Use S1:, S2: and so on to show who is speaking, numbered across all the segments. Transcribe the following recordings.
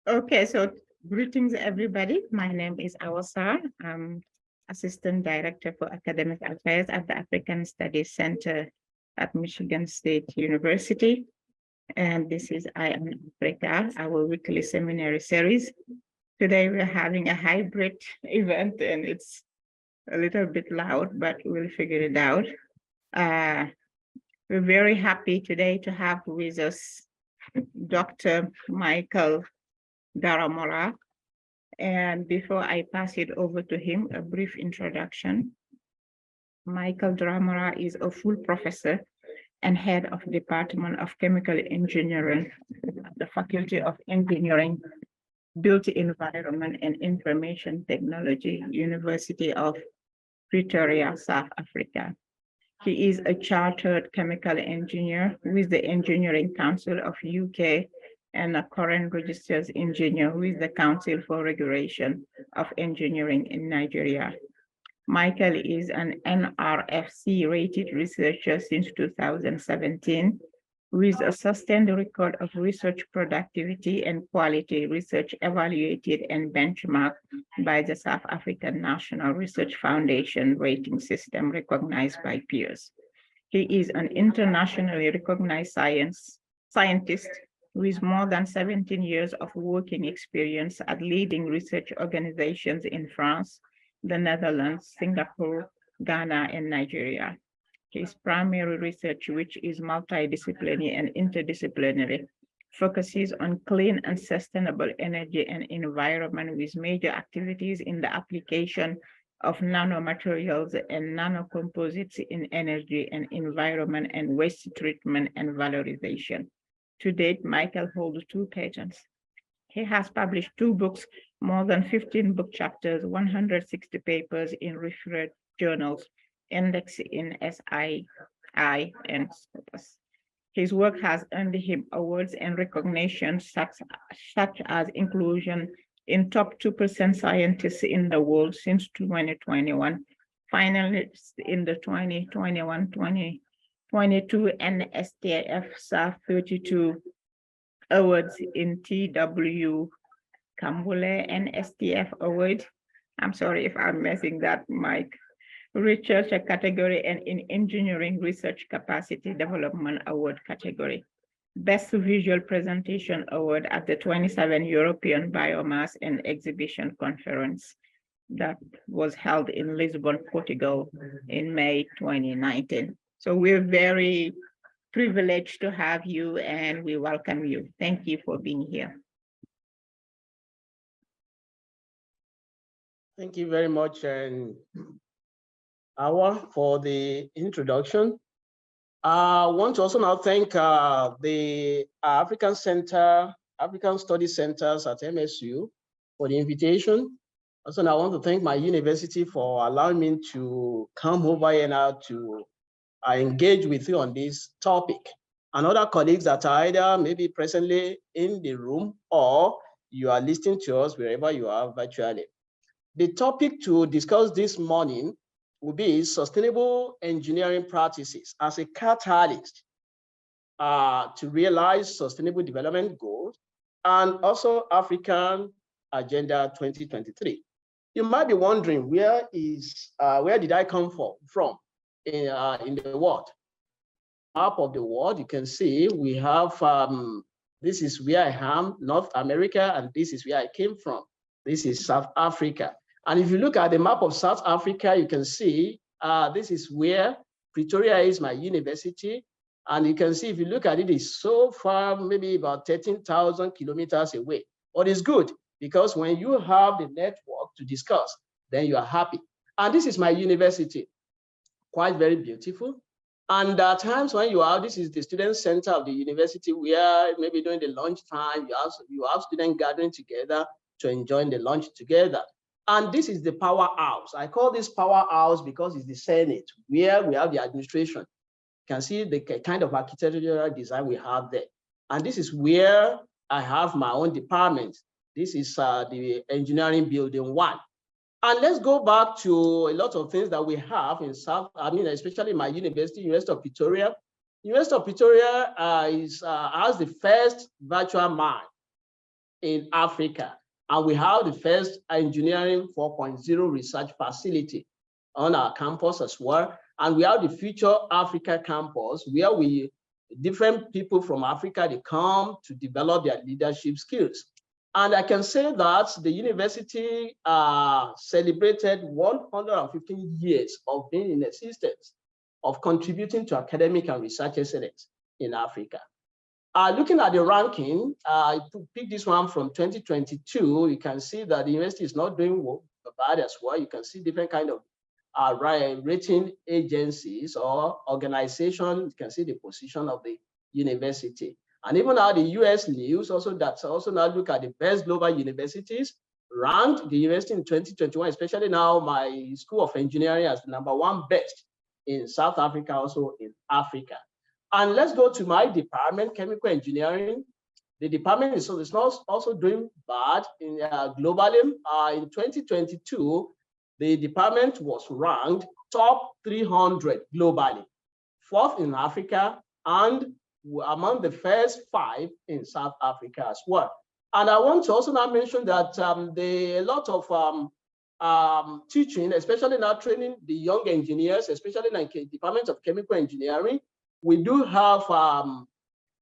S1: Okay, so greetings everybody. My name is Awasa. I'm Assistant Director for Academic Affairs at the African Studies Center at Michigan State University. And this is I Am Africa, our weekly seminary series. Today we're having a hybrid event and it's a little bit loud, but we'll figure it out. Uh, we're very happy today to have with us Dr. Michael Daramola. And before I pass it over to him, a brief introduction. Michael Daramola is a full professor and head of Department of Chemical Engineering at the Faculty of Engineering, Built Environment and Information Technology, University of Pretoria, South Africa. He is a chartered chemical engineer with the Engineering Council of UK and a COREN-registered engineer with the Council for Regulation of Engineering in Nigeria. Michael is an NRF C-rated researcher since 2017 with a sustained record of research productivity and quality research evaluated and benchmarked by the South African National Research Foundation rating system recognized by peers. He is an internationally recognized scientist with more than 17 years of working experience at leading research organizations in France, the Netherlands, Singapore, Ghana, and Nigeria. His primary research, which is multidisciplinary and interdisciplinary, focuses on clean and sustainable energy and environment with major activities in the application of nanomaterials and nanocomposites in energy and environment and waste treatment and valorization. To date, Michael holds 2 patents. He has published 2 books, more than 15 book chapters, 160 papers in referred journals, index in ISI and Scopus. His work has earned him awards and recognitions such as inclusion in top 2% scientists in the world since 2021, finalist in the 2021-2022 NSTF 32 awards in TW Kambule-NSTF Award. I'm sorry if I'm messing that, Mike. Research category and in engineering research capacity development award category. Best visual presentation award at the 27 European Biomass and Exhibition Conference that was held in Lisbon, Portugal in May 2019. So we're very privileged to have you and we welcome you. Thank you for being here.
S2: Thank you very much, Awa, for the introduction. I want to also now thank the African Study Centers at MSU for the invitation. Also, I want to thank my university for allowing me to come over here now to engage with you on this topic. And other colleagues that are either maybe presently in the room or you are listening to us wherever you are virtually. The topic to discuss this morning will be sustainable engineering practices as a catalyst to realize sustainable development goals and also African Agenda 2023. You might be wondering, where did I come from in the world? Map of the world, you can see we have, this is where I am, North America, and this is where I came from. This is South Africa. And if you look at the map of South Africa, you can see this is where Pretoria is, my university. And you can see, if you look at it, it's so far, maybe about 13,000 kilometers away. But it's good, because when you have the network to discuss, then you are happy. And this is my university, quite very beautiful. And at times when you are, this is the student center of the university, where maybe during the lunch time, you have students gathering together to enjoy the lunch together. And this is the powerhouse. I call this powerhouse because it's the Senate, where we have the administration. You can see the kind of architectural design we have there. And this is where I have my own department. This is the engineering building 1. And let's go back to a lot of things that we have in especially my university, University of Pretoria. University of Pretoria has the first virtual mine in Africa. And we have the first engineering 4.0 research facility on our campus as well. And we have the Future Africa campus, where different people from Africa, they come to develop their leadership skills. And I can say that the university celebrated 115 years of being in existence, of contributing to academic and research excellence in Africa. Looking at the ranking, I picked this one from 2022. You can see that the university is not doing bad as well. You can see different kind of rating agencies or organizations. You can see the position of the university. And even now the US News that's also now look at the best global universities, ranked the university in 2021, especially now my School of Engineering as the #1 best in South Africa, also in Africa. And let's go to my department, chemical engineering. The department is not also doing bad in globally. In 2022, the department was ranked top 300 globally, 4th in Africa, and among the first 5 in South Africa as well. And I want to also now mention that a lot of teaching, especially now training the young engineers, especially in the Department of Chemical Engineering, we do have,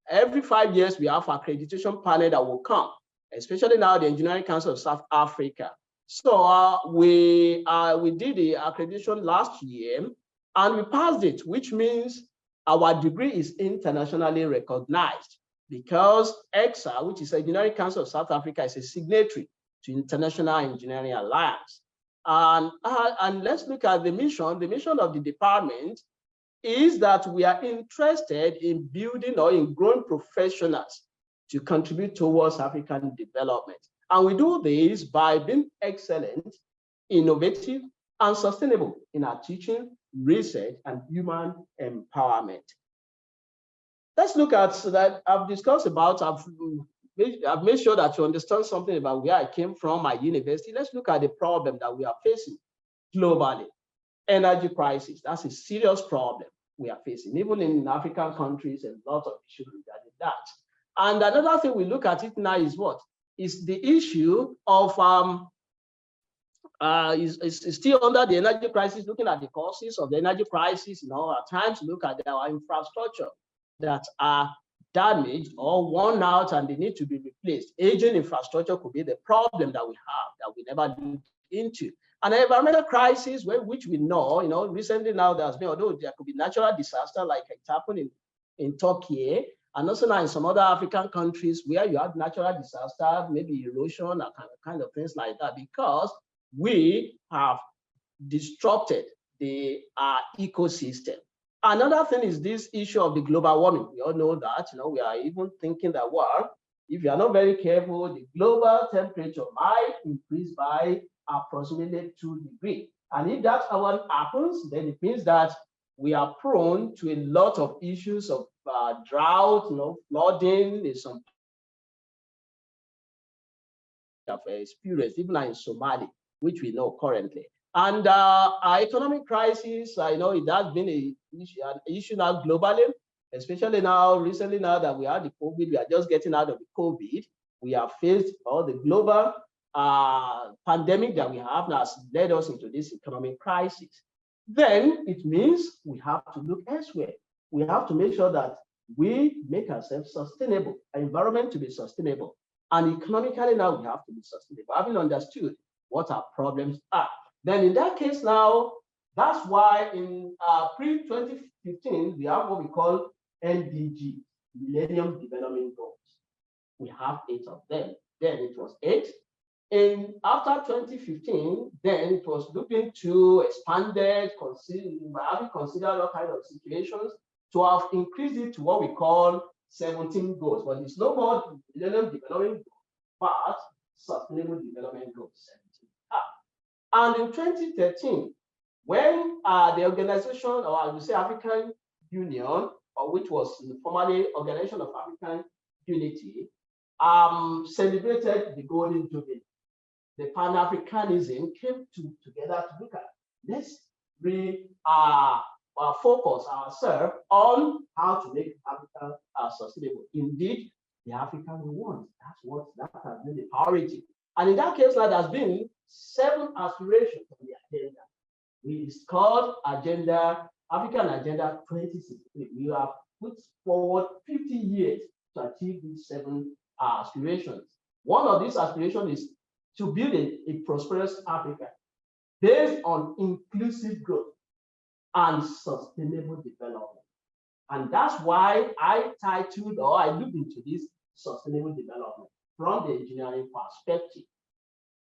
S2: every 5 years, we have accreditation panel that will come, especially now the Engineering Council of South Africa. So we did the accreditation last year and we passed it, which means our degree is internationally recognized because EXA, which is Engineering Council of South Africa, is a signatory to International Engineering Alliance. And let's look at the mission. The mission of the department is that we are interested in building or in growing professionals to contribute towards African development. And we do this by being excellent, innovative, and sustainable in our teaching, research, and human empowerment. Let's look at that. I've discussed about, I've made sure that you understand something about where I came from, my university. Let's look at the problem that we are facing globally. Energy crisis, that's a serious problem we are facing. Even in African countries, a lot of issues regarding that. And another thing we look at it now is what? Is the issue of, is still under the energy crisis, looking at the causes of the energy crisis, at times look at our infrastructure that are damaged or worn out and they need to be replaced. Aging infrastructure could be the problem that we have that we never looked into. And the environmental crisis, which we know, recently now there's been, although there could be natural disaster like it happened in Turkey, and also now in some other African countries where you have natural disaster, maybe erosion, and kind of things like that, because we have disrupted the ecosystem. Another thing is this issue of the global warming. We all know that, we are even thinking that, well, if you are not very careful, the global temperature might increase by approximately 2 degrees. And if that happens, then it means that we are prone to a lot of issues of drought, flooding. There's some experience, even in Somalia, which we know currently. And our economic crisis, I know it has been an issue now globally, especially now, recently now that we had the COVID, we are just getting out of the COVID. We have faced all the global pandemic that we have now has led us into this economic crisis. Then it means we have to look elsewhere. We have to make sure that we make ourselves sustainable, our environment to be sustainable. And economically now we have to be sustainable, having understood what our problems are. Then in that case now, that's why in pre-2015, we have what we call MDG, Millennium Development Goals. We have 8 of them. Then it was 8. And after 2015, then it was looking to expanded, having considered all kinds of situations to have increased it to what we call 17 goals. But it's no more Millennium Development Goals, but Sustainable Development Goals 17. And in 2013, when the organization, or I would say African Union, or which was formerly Organization of African Unity, celebrated the Golden Jubilee. The Pan-Africanism came together to look at, let's focus ourselves on how to make Africa sustainable. Indeed, the African we want. That has been the priority. And in that case, there has been 7 aspirations on the agenda. It's called African Agenda 2063. We have put forward 50 years to achieve these 7 aspirations. One of these aspirations is to build a prosperous Africa based on inclusive growth and sustainable development. And that's why I titled, or I looked into this sustainable development from the engineering perspective.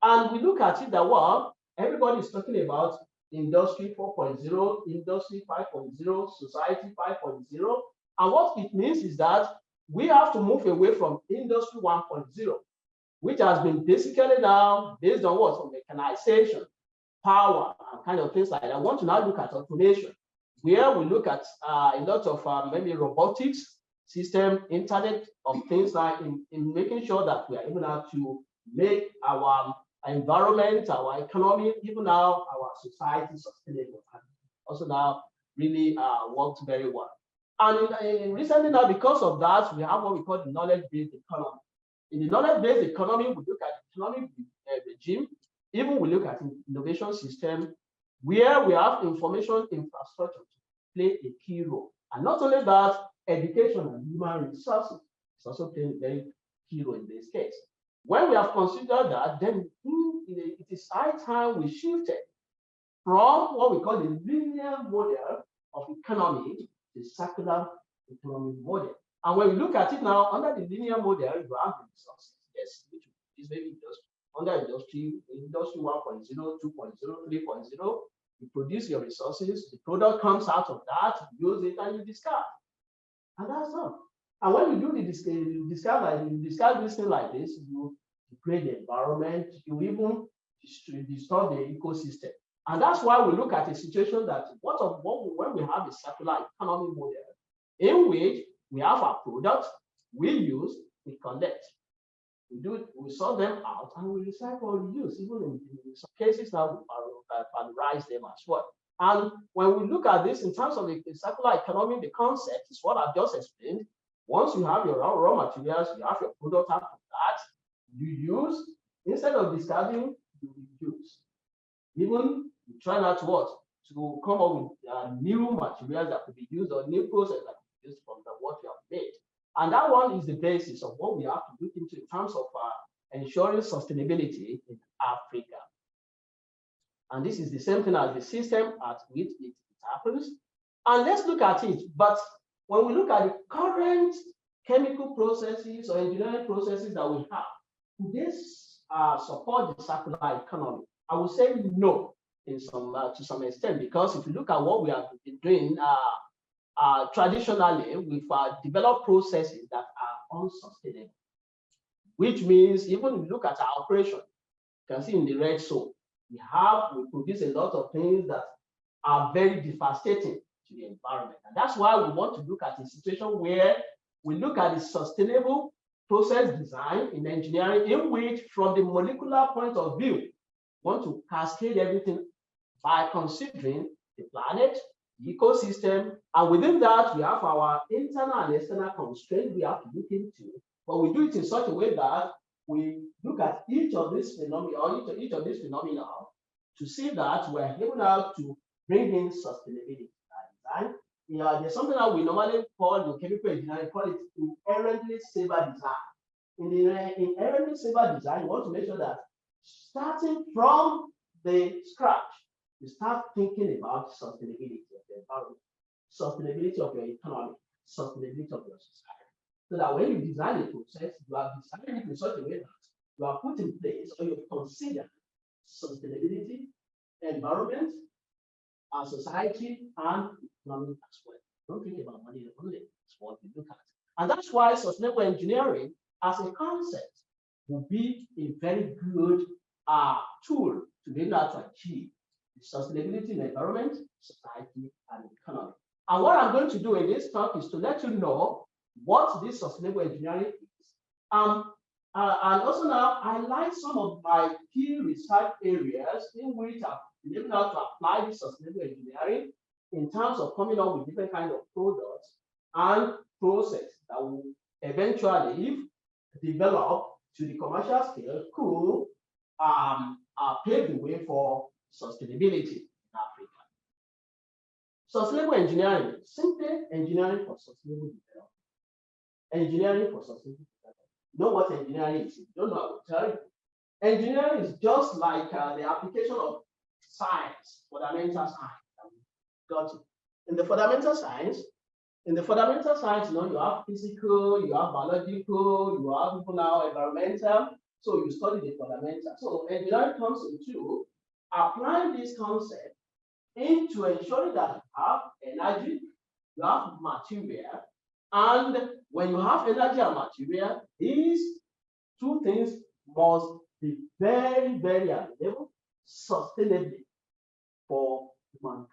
S2: And we look at it that, well, everybody is talking about Industry 4.0, Industry 5.0, Society 5.0. And what it means is that we have to move away from Industry 1.0, which has been basically now based on what? On mechanization, power, and kind of things like that. I want to now look at automation, where we look at a lot of maybe robotics, system, internet of things like in making sure that we are able now to make our environment, our economy, even now our society sustainable, and also now really worked very well. And recently now, because of that, we have what we call the knowledge-based economy. In the knowledge-based economy, we look at economic regime, even we look at innovation system, where we have information infrastructure to play a key role. And not only that, education and human resources is also playing a very key role in this case. When we have considered that, then it is high time we shifted from what we call the linear model of economy to the circular economic model. And when we look at it now, under the linear model, you have the resources, yes, which is maybe just under industry 1.0, 2.0, 3.0, you produce your resources, the product comes out of that, you use it, and you discard. And that's all. And when you do you discard this thing like this, you create the environment, you even destroy the ecosystem. And that's why we look at a situation that when we have a circular economy model, in which we have our products, we use, we collect. We sort them out and we recycle or reuse. Even in some cases now, we valorize them as well. And when we look at this in terms of the circular economy, the concept is what I've just explained. Once you have your raw materials, you have your product out of that, you use, instead of discarding, you reduce. Even you try not to come up with new materials that could be used or new process that could be used from what you have made. And that one is the basis of what we have to look into in terms of ensuring sustainability in Africa. And this is the same thing as the system at which it happens. And let's look at it. But when we look at the current chemical processes or engineering processes that we have, do they support the circular economy? I would say no, to some extent, because if you look at what we have been doing traditionally, we've developed processes that are unsustainable, which means even if you look at our operation, you can see in the red zone, we produce a lot of things that are very devastating to the environment. And that's why we want to look at a situation where we look at the sustainable process design in engineering, in which from the molecular point of view, we want to cascade everything by considering the planet, the ecosystem, and within that, we have our internal and external constraints we have to look into. But we do it in such a way that we look at each of these phenomena, or each of these phenomena, to see that we're able now to bring in sustainability design. There's something that we normally call in chemical engineering, call it inherently safer design. In the inherently safer design, you want to make sure that starting from the scratch, you start thinking about sustainability of the environment, sustainability of your economy, sustainability of your society. So that when you design a process, you are designing it in such a way that you are put in place or you consider sustainability, environment, our society, and economy as well. Don't think about money only. That's what we look at. And that's why sustainable engineering as a concept will be a very good tool to be able to achieve sustainability in environment, society, and economy. And what I'm going to do in this talk is to let you know what this sustainable engineering is. And also now highlight some of my key research areas in which I've been able to apply this sustainable engineering in terms of coming up with different kinds of products and process that will eventually, if developed to the commercial scale, could pave the way for sustainability in Africa. Sustainable engineering, simply engineering for sustainable development. Engineering for sustainable development. You know what engineering is? If you don't know, I will tell you. Engineering is just like the application of science, fundamental science. Got it. In the fundamental science, you know, you have physical, you have biological, you have people now environmental. So you study the fundamental. So engineering comes into applying this concept into ensuring that you have energy, you have material, and when you have energy and material, these two things must be very, very available sustainably for mankind.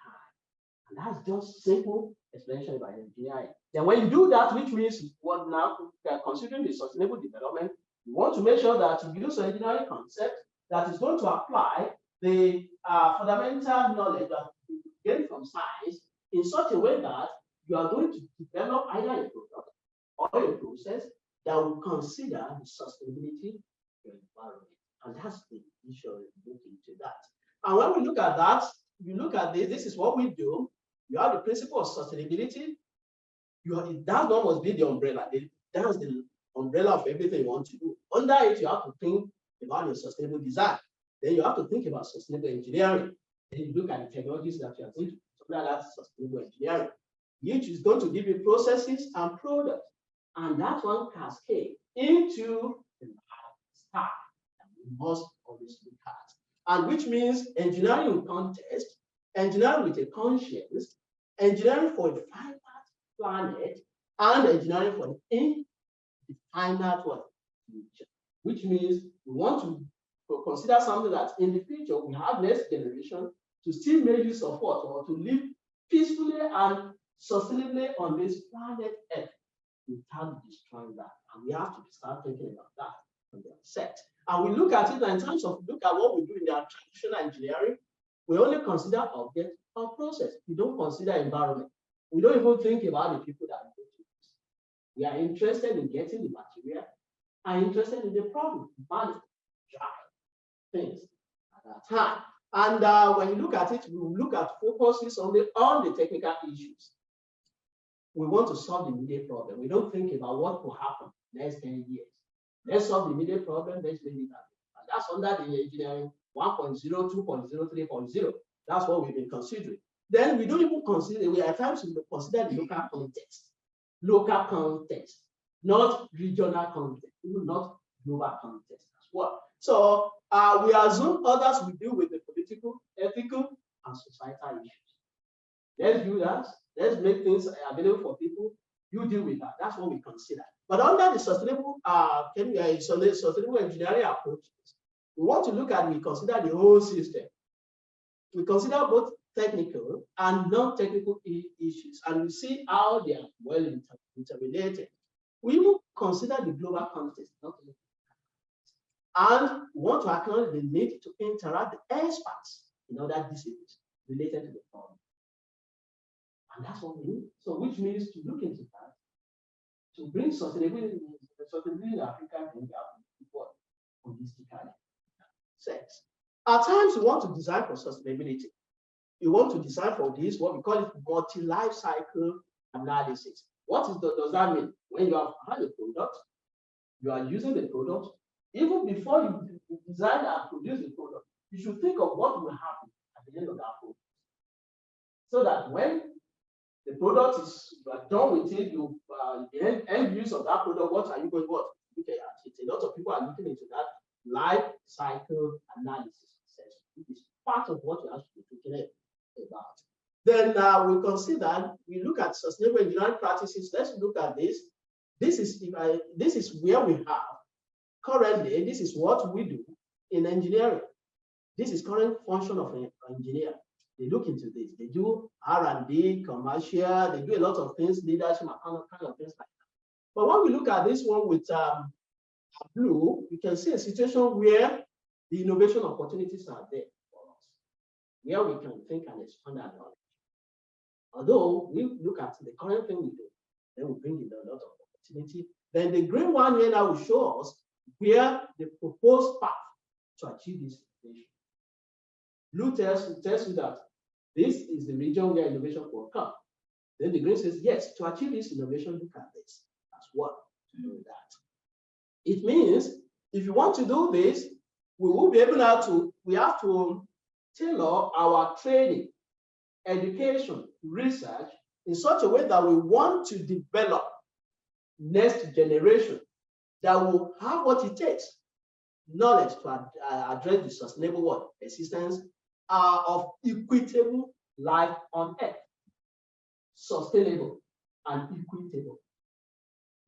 S2: And that's just simple explanation by engineering. Then when you do that, which means what now considering the sustainable development, you want to make sure that you use an engineering concept that is going to apply the fundamental knowledge that you get from science in such a way that you are going to develop either a product or a process that will consider the sustainability of your environment. And that's the issue of looking into that. And when we look at that, you look at this is what we do. You have the principle of sustainability. That one must be the umbrella. That's the umbrella of everything you want to do. Under it, you have to think about your sustainable design. Then you have to think about sustainable engineering. Then you look at the technologies that you are going to apply that sustainable engineering, which is going to give you processes and products. And that one cascade into the stack that we must always look at. And which means engineering in context, engineering with a conscience, engineering for a finite planet, and engineering for an indefinite future. Which means we want to consider something that in the future we have next generation to still make use of what, or to live peacefully and sustainably on this planet Earth without destroying that. And we have to start thinking about that from the outset. And we look at it in terms of look at what we do in the traditional engineering. We only consider object or process. We don't consider environment. We don't even think about the people that are going to use. We are interested in getting the material and interested in the problem, manage, drive things at that time. And when you look at it, we look at focuses on the technical issues. We want to solve the immediate problem. We don't think about what will happen next 10 years. Let's solve the immediate problem, let's make it happen. And that's under the engineering 1.0, 2.0, 3.0. That's what we've been considering. Then we don't even consider, we at times we consider the local context, not regional context, even not global context as well. So we assume others will deal with the political, ethical, and societal issues. Let's do that. Let's make things available for people. You deal with that. That's what we consider. But under the sustainable engineering approaches, we want to look at, we consider the whole system. We consider both technical and non-technical issues, and we see how they are well interrelated. We even consider the global context, not only, and we want to acknowledge the need to interact with experts in other disciplines related to the problem. And that's what we need. So, which means to look into that, to bring sustainability in Africa, we have to what holistically sense. At times, we want to design for sustainability. You want to design for this, what we call it multi-life cycle analysis. What does that mean? When you have had a product, you are using the product, even before you design and produce the product, you should think of what will happen at the end of that product. So that when the product is, you are done with it, the end use of that product, what are you going to look at? It's a lot of people are looking into that life cycle analysis, which is part of what you have to be thinking about. Then we consider, we look at sustainable engineering practices. Let's look at this. This is where we have currently, this is what we do in engineering. This is current function of an engineer. They look into this. They do R&D, commercial, they do a lot of things, leadership, kind of things like that. But when we look at this one with blue, you can see a situation where the innovation opportunities are there for us, where we can think and expand our knowledge. Although we look at the current thing we do, then we bring in a lot of opportunity Then the green one here now will show us where the proposed path to achieve this innovation. Blue tells you that this is the region where innovation will come. Then the green says, yes, to achieve this innovation, look at this as well to do that. It means if you want to do this, we will be able now to, we have to tailor our training, education, research in such a way that we want to develop next generation that will have what it takes, knowledge to address the sustainable world, existence of equitable life on Earth. Sustainable and equitable.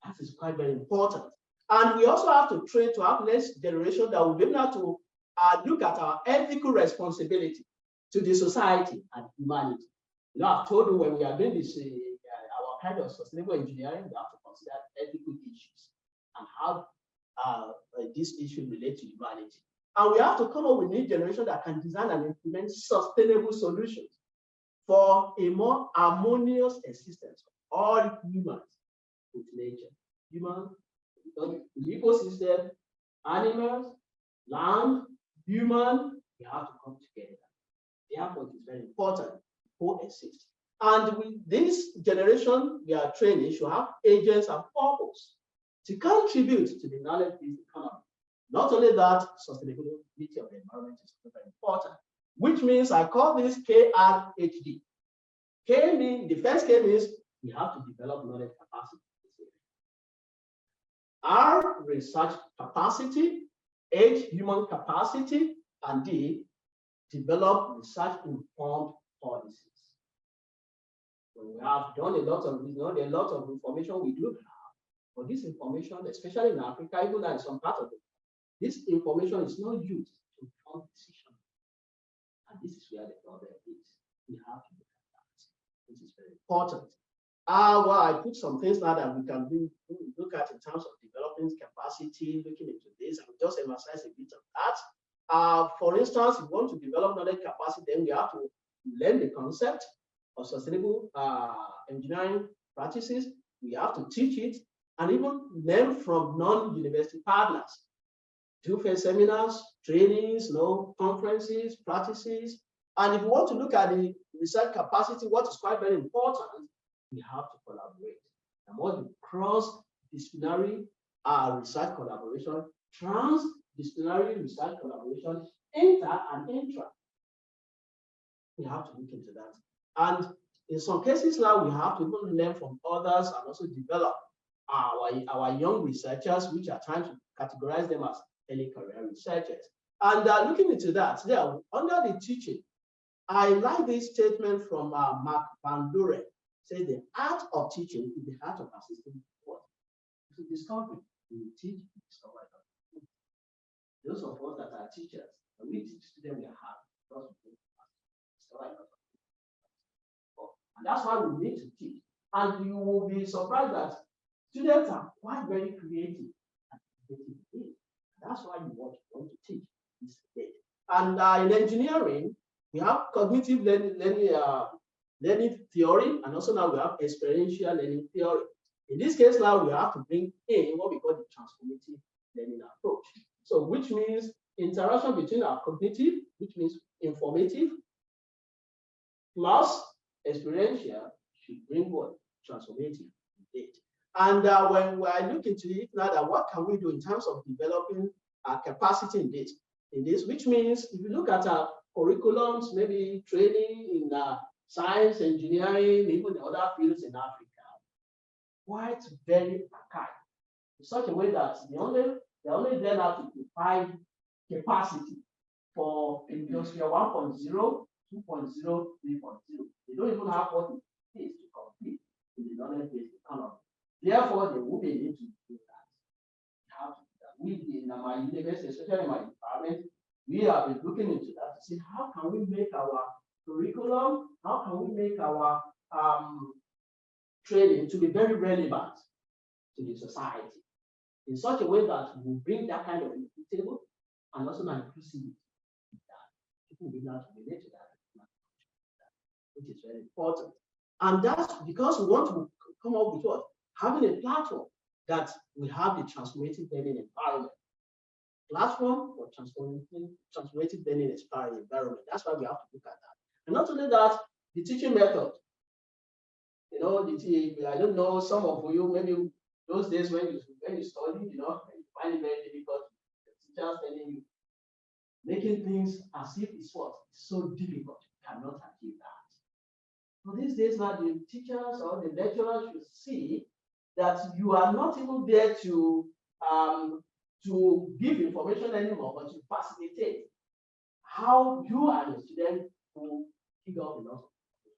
S2: That is quite very important. And we also have to train to have next generation that will be able to look at our ethical responsibility to the society and humanity. You know, I've told you when we are doing this, our kind of sustainable engineering, we have to consider ethical issues and how this issue relate to humanity. And we have to come up with new generation that can design and implement sustainable solutions for a more harmonious existence of all humans with nature. Human, the ecosystem, animals, land, human, we have to come together. Therefore, it is very important to coexist. And with this generation we are training should have agents and purpose to contribute to the knowledge-based economy. Not only that, sustainability of the environment is very important, which means I call this KRHD. K means, the first K means we have to develop knowledge capacity. R, research capacity, H, human capacity, and D, develop research-informed policies. When we have done a lot of, there are a lot of information we do have, but this information, especially in Africa, even in some part of it, this information is not used to inform decisions. And this is where the problem is. We have to look at that. This is very important. Well, I put some things now that we can look at in terms of developing capacity, looking into this, and just emphasize a bit of that. For instance, if we want to develop knowledge capacity, then we have to learn the concept of sustainable engineering practices. We have to teach it and even learn from non-university partners. Do fair seminars, trainings, conferences, practices. And if you want to look at the research capacity, what is quite very important, we have to collaborate. And what the cross-disciplinary research collaboration, transdisciplinary research collaboration, inter and intra. We have to look into that. And in some cases now, we have to even learn from others and also develop our young researchers, which are trying to categorize them as early career researchers. And looking into that, there, under the teaching, I like this statement from Mark Van Doren. Says the art of teaching is the art of assisting what? To discovery. We teach, we discover. Those of us that are teachers, when we teach them, we are happy because we discover. And that's why we need to teach. And you will be surprised that students are quite very creative. That's why you want to teach this day. And in engineering, we have cognitive learning theory, and also now we have experiential learning theory. In this case, now we have to bring in what we call the transformative learning approach. So, which means interaction between our cognitive, which means informative, plus experiential should bring what? Transformative data. And when I look into it now, that what can we do in terms of developing our capacity in this, which means if you look at our curriculums, maybe training in science, engineering, even other fields in Africa, quite very archaic, in such a way that they only learn how to define capacity for industry 1.0, 2.0, 3.0. They don't even have what it takes to compete in the knowledge-based economy. Therefore, there will be a need to do that. We in my university, especially in my department, we have been looking into that to see how can we make our curriculum, how can we make our training to be very relevant to the society in such a way that we bring that kind of equitable and also an inclusivity. People will be able to relate to that, which is very important. And that's because we want to come up with what? Having a platform that we have the transformative learning environment. Platform for transformative learning environment. That's why we have to look at that. And not only that, the teaching method. You know, I don't know, some of you, maybe those days when you study, you know, you find it very difficult. The teachers telling you, making things as if it's what? It's so difficult, you cannot achieve that. So these days now, the teachers or the lecturers should see that you are not even there to give information anymore, but to facilitate how you and the student will figure out the knowledge,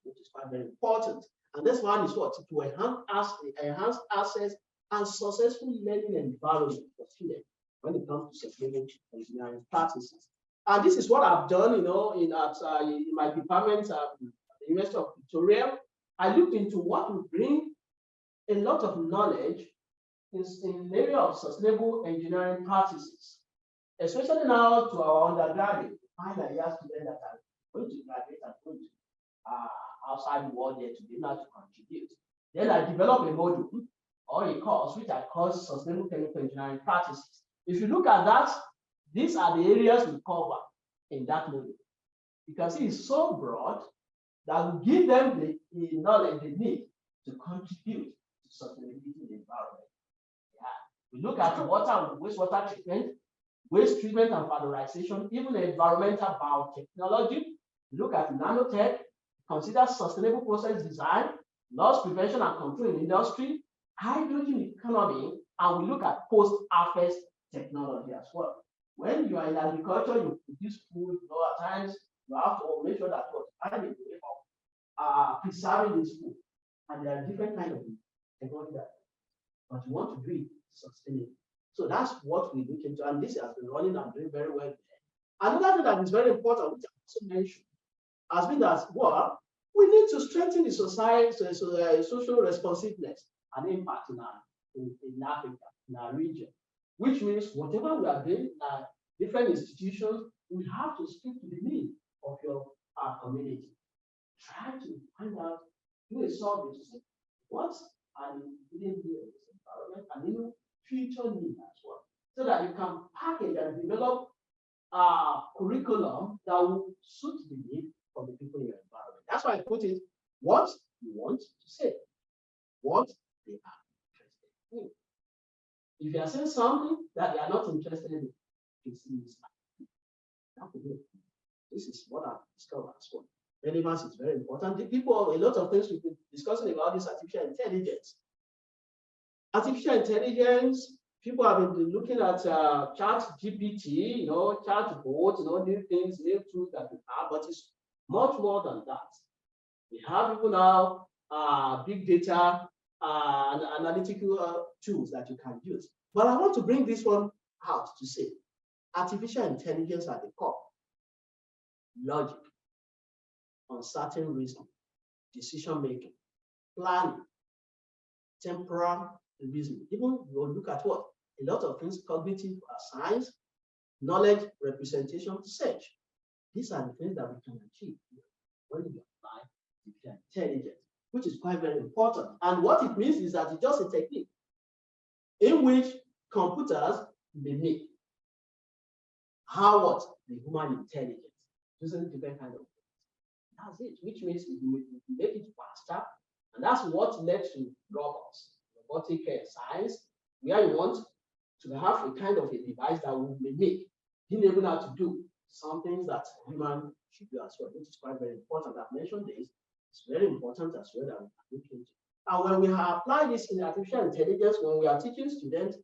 S2: which is quite very important. And this one is what? To enhance access and successful learning environment for students when it comes to sustainable engineering practices. And this is what I've done, you know, in my department at the University of Pretoria. I looked into what would bring a lot of knowledge in the area of sustainable engineering practices, especially now to our undergraduate, final year students that are going to graduate and going to outside the world there to be able to contribute. Then I developed a module or a course which I call Sustainable Chemical Engineering Practices. If you look at that, these are the areas we cover in that module. You can see it's so broad that will give them the knowledge they need to contribute to sustainability in the environment. Yeah. We look at water and wastewater treatment, waste treatment and valorization, even environmental biotechnology. We look at nanotech, consider sustainable process design, loss prevention and control in industry, hydrogen economy, and we look at post-harvest technology as well. When you are in agriculture, you produce food, you know, at times you have to make sure that you're finding a way of preserving this food. And there are different kinds of technology that, but you want to do it sustainably. So that's what we look into, and this has been running and doing very well there. Another thing that is very important, which I also mentioned, has been that, well, we need to strengthen the society, social responsiveness and impact in Africa, in our region, which means whatever we are doing in different institutions, we have to speak to the need of our community. Try to find out, do a survey to say what are the hidden needs of this environment and even future needs as well, so that you can package and develop a curriculum that will suit the need of the people in your environment. That's why I put it, what you want to say, what they are interested in. If you are saying something that they are not interested in, it's this is what I've discovered as well. Relevance is very important. The people, a lot of things we've been discussing about this artificial intelligence. Artificial intelligence, people have been looking at chat GPT, you know, chat bots, you know, new things, new tools that we have, but it's much more than that. We have even now big data and analytical tools that you can use. But I want to bring this one out to say, artificial intelligence at the core, logic, uncertain reasoning, decision-making, planning, temporal reasoning. Even we'll look at what? A lot of things, cognitive science, knowledge, representation, research. These are the things that we can achieve when we apply artificial intelligence, which is quite very important. And what it means is that it's just a technique in which computers mimic how the human intelligence using different kind of things. That's it, which means you make it faster, and that's what led to robots, robotic science, where you want to have a kind of a device that will mimic being able now to do some things that human should do as well, which is quite very important. I've mentioned this. It's very important as well that we can look into. And when we apply this in artificial intelligence, when we are teaching students,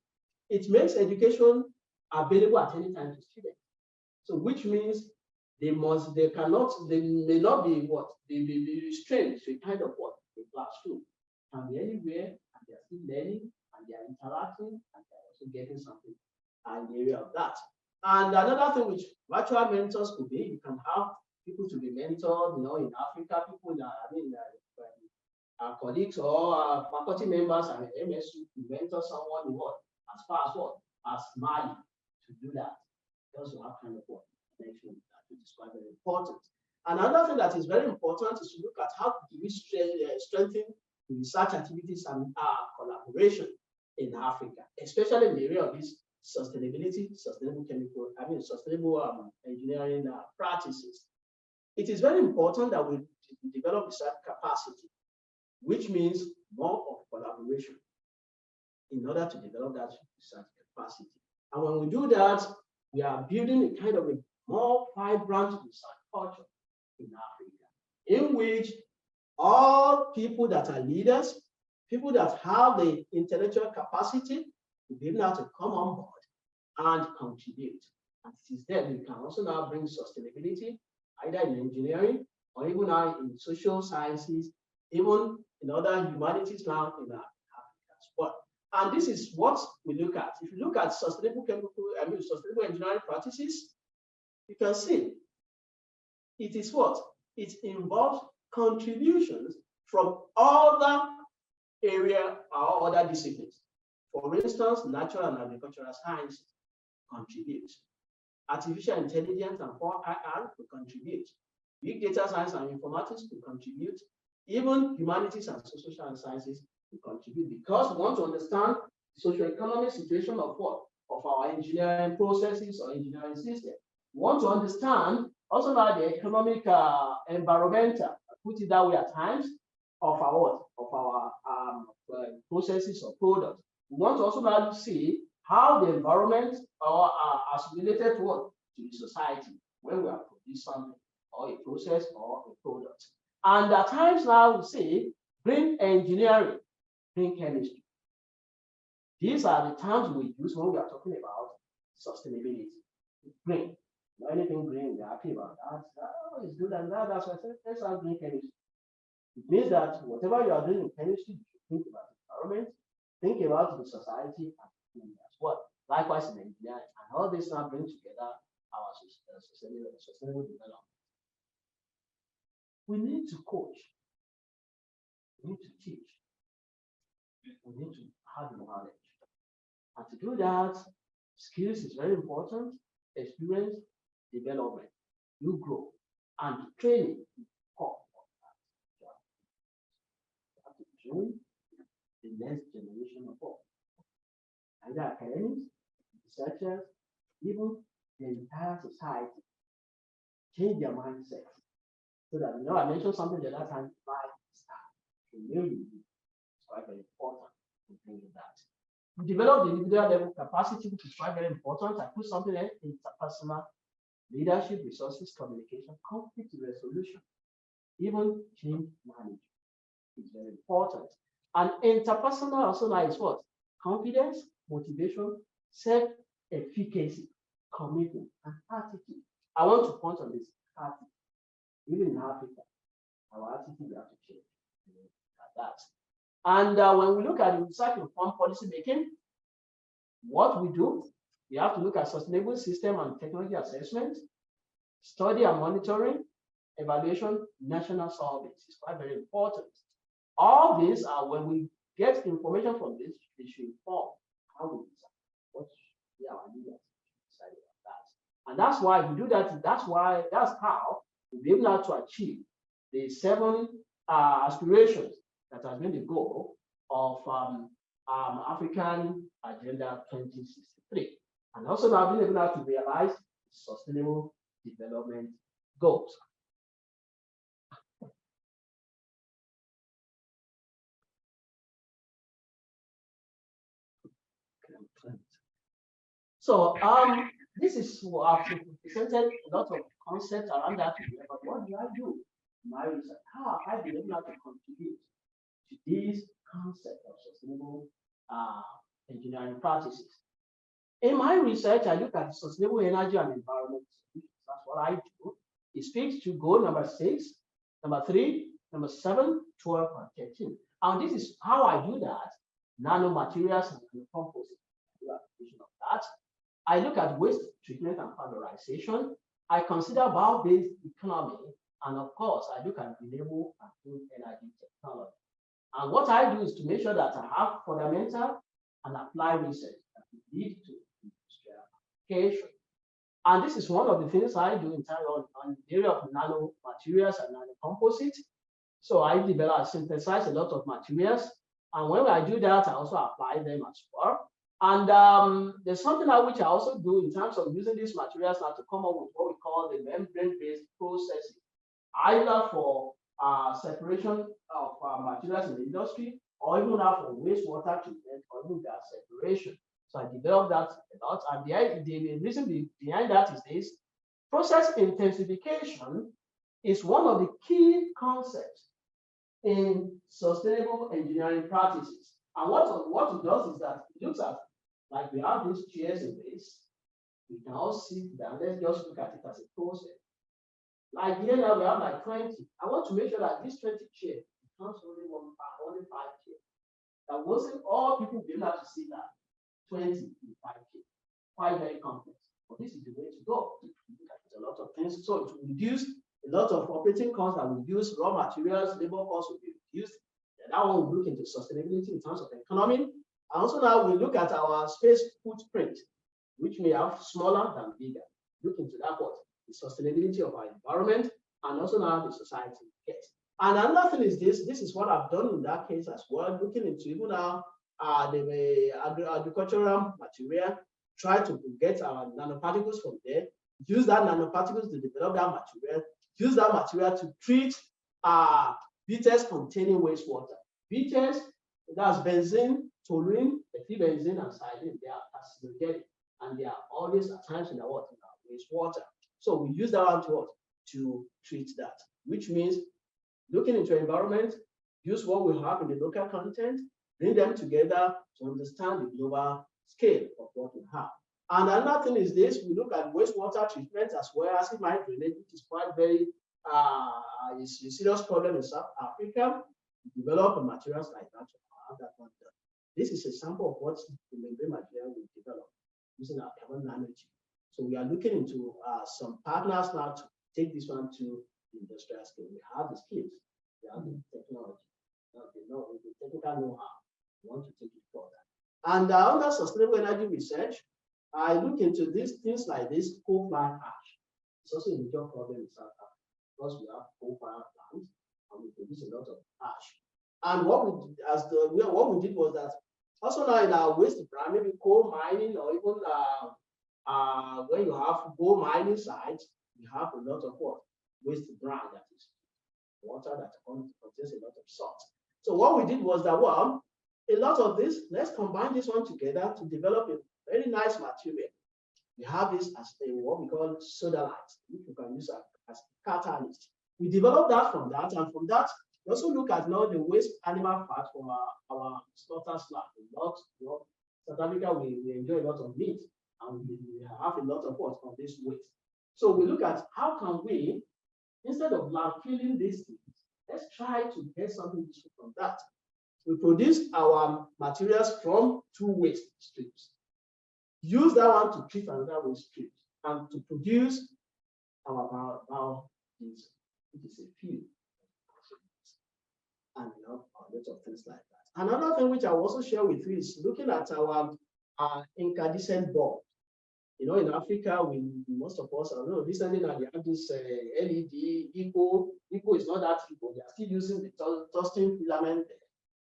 S2: it makes education available at any time to students. So which means they may not be restrained to a kind of a classroom. Can be anywhere, and they're still learning, and they're interacting, and they're also getting something in the area of that. And another thing which virtual mentors could be, you can have people to be mentored, you know, in Africa, people that our colleagues or faculty members and MSU to mentor someone in as far as Mali to do that. They also have kind of connection with that, which is quite very important. Another thing that is very important is to look at how do we strengthen the research activities and collaboration. in Africa, especially in the area of this sustainability, sustainable engineering practices. It is very important that we develop research capacity, which means more of collaboration in order to develop that research capacity. And when we do that, we are building a kind of a more vibrant research culture in Africa, in which all people that are leaders, people that have the intellectual capacity to be able to come on board and contribute. And it is there we can also now bring sustainability, either in engineering or even now in social sciences, even in other humanities now in Africa as well. And this is what we look at. If you look at sustainable sustainable engineering practices, you can see it is what? It involves contributions from other area or other disciplines. For instance, natural and agricultural sciences contribute. Artificial intelligence and 4IR will contribute. Big data science and informatics will contribute. Even humanities and social sciences will contribute, because we want to understand the socioeconomic situation of what? Of our engineering processes or engineering system. We want to understand also now the economic environmental, put it that way at times, of our what? Of our processes or products. We want to also now see how the environment or as related to what? To the society when we are producing something or a process or a product. And at times now we say bring engineering, bring chemistry. These are the terms we use when we are talking about sustainability. Green. Anything green, we're happy about that. Oh, it's good and that. That's why I said, let's have green chemistry. It means that whatever you are doing in chemistry, you should think about the environment, think about the society as well. Likewise in engineering, and all this now bring together our sustainable development. We need to coach. We need to teach. We need to have knowledge. And to do that, skills is very important. Experience, development, you grow, and training is core of that. You have to train the next generation of all, either academics, researchers, even the entire society. Change their mindset so that, you know, I mentioned something the other time, it's quite very important to bring that. We develop the individual level capacity, which is quite very important. I put something in interpersonal leadership, resources, communication, conflict resolution, even change management is very important. And interpersonal also now is what? Confidence, motivation, self-efficacy, commitment, and attitude. I want to point on this attitude. Even in Africa, our attitude we have to change. Like that. And when we look at the research informed policy making, what we do, we have to look at sustainable system and technology assessment, study and monitoring, evaluation, national surveys. It's quite very important. All these are when we get information from this, they should inform how we decide what our leaders decide about that. And that's why we do that. That's how we'll be able to achieve the 7 aspirations that has been the goal of African Agenda 2063. And also now being able to realize sustainable development goals. So this is what I've presented a lot of concepts around that, but what do I do in my research? How have I been able to contribute to these concepts of sustainable engineering practices? In my research, I look at sustainable energy and environment solutions. That's what I do. It speaks to goal number 6, number 3, number 7, 12, and 13. And this is how I do that. Nanomaterials and nanocomposites. I do application of that. I look at waste treatment and valorization. I consider bio-based economy. And of course, I look at renewable and clean energy technology. And what I do is to make sure that I have fundamental and applied research that will lead to industrial application. And this is one of the things I do in terms on the area of nanomaterials and nanocomposites. So I synthesize a lot of materials And when I do that, I also apply them as well. And there's something which I also do in terms of using these materials now to come up with what we call the membrane-based processing, either for separation of materials in the industry, or even now for wastewater treatment, or even gas separation. So I developed that a lot. And the reason behind that is this: process intensification is one of the key concepts in sustainable engineering practices. And what it does is that it looks at, like we have these chairs in this, we can all sit down. Let's just look at it as a process. Like here now we have like 20. I want to make sure that this 20 chair becomes only 5 chairs. That wasn't all people will be able to see that 20 in 5 chairs. Quite very complex. But this is the way to go. Look at a lot of things. So to reduce a lot of operating costs that we use, raw materials, labor costs will be reduced. And that one will look into sustainability in terms of economy. And also now we look at our space footprint, which may have smaller than bigger. Look into that part, the sustainability of our environment, and also now the society gets. And another thing is this is what I've done in that case as well, looking into even now the agricultural material, try to get our nanoparticles from there, use that nanoparticles to develop that material, use that material to treat bitters containing wastewater. Bitters, that's benzene, toluene, ethylbenzene, and xylene. They are carcinogenic, and they are always at times in the water, in our wastewater. So we use that one to treat that, which means looking into environment, use what we have in the local content, bring them together to understand the global scale of what we have. And another thing is this: we look at wastewater treatment as well as acid mine drainage, which is quite very a serious problem in South Africa. We develop materials like that to have that one done. This is a sample of what the membrane material we develop using our carbon nanotube. So we are looking into some partners now to take this one to the industrial scale. We have the skills, we have the technology, the technical know-how. We want to take it further. And under sustainable energy research, I look into these things like this coal fire ash. It's also a major problem in South Africa because we have coal fire plants and we produce a lot of ash. And what we did was that also now in our waste brand, maybe coal mining or even when you have gold mining sites, you have a lot of what? Waste brand, that is water that contains a lot of salt. So what we did was that, well, a lot of this, let's combine this one together to develop a very nice material. We have this as what we call sodalite, which you can use as catalyst. We developed that from that, and from that, we also look at now the waste animal fat from our slaughter slab. South Africa, we enjoy a lot of meat, and we have a lot of what from this waste. So we look at how can we, instead of killing these things, let's try to get something useful from that. We produce our materials from 2 waste streams. Use that one to treat another waste stream and to produce our biodiesel, which is a fuel. And a lot of things like that. Another thing which I will also share with you is looking at our incandescent bulb. In Africa, most of us are recently now they have this LED, ECO. ECO is not that ECO. They are still using the tungsten filament,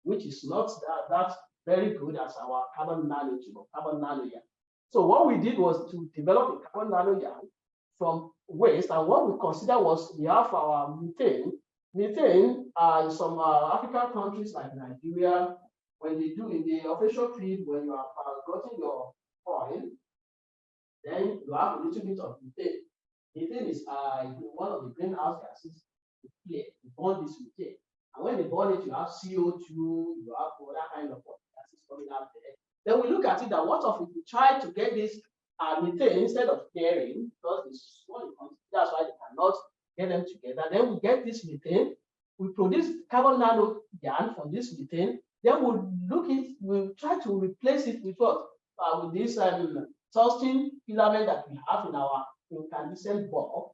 S2: which is not that very good as our carbon nanotube or carbon nanogel. So what we did was to develop a carbon nanogel from waste, and what we consider was we have our methane. Methane in some African countries like Nigeria, when they do in the official field, when you have gotten your oil, then you have a little bit of methane. Methane is one of the greenhouse gases. You burn this methane. And when they burn it, you have CO2, you have all that kind of gases coming out there. Then we look at it that what if we try to get this methane instead of pairing, because it's small, that's why they cannot get them together. Then we get this methane, we produce carbon nanogel from this methane, then we'll try to replace it with what? With this tungsten filament that we have in our incandescent bulb,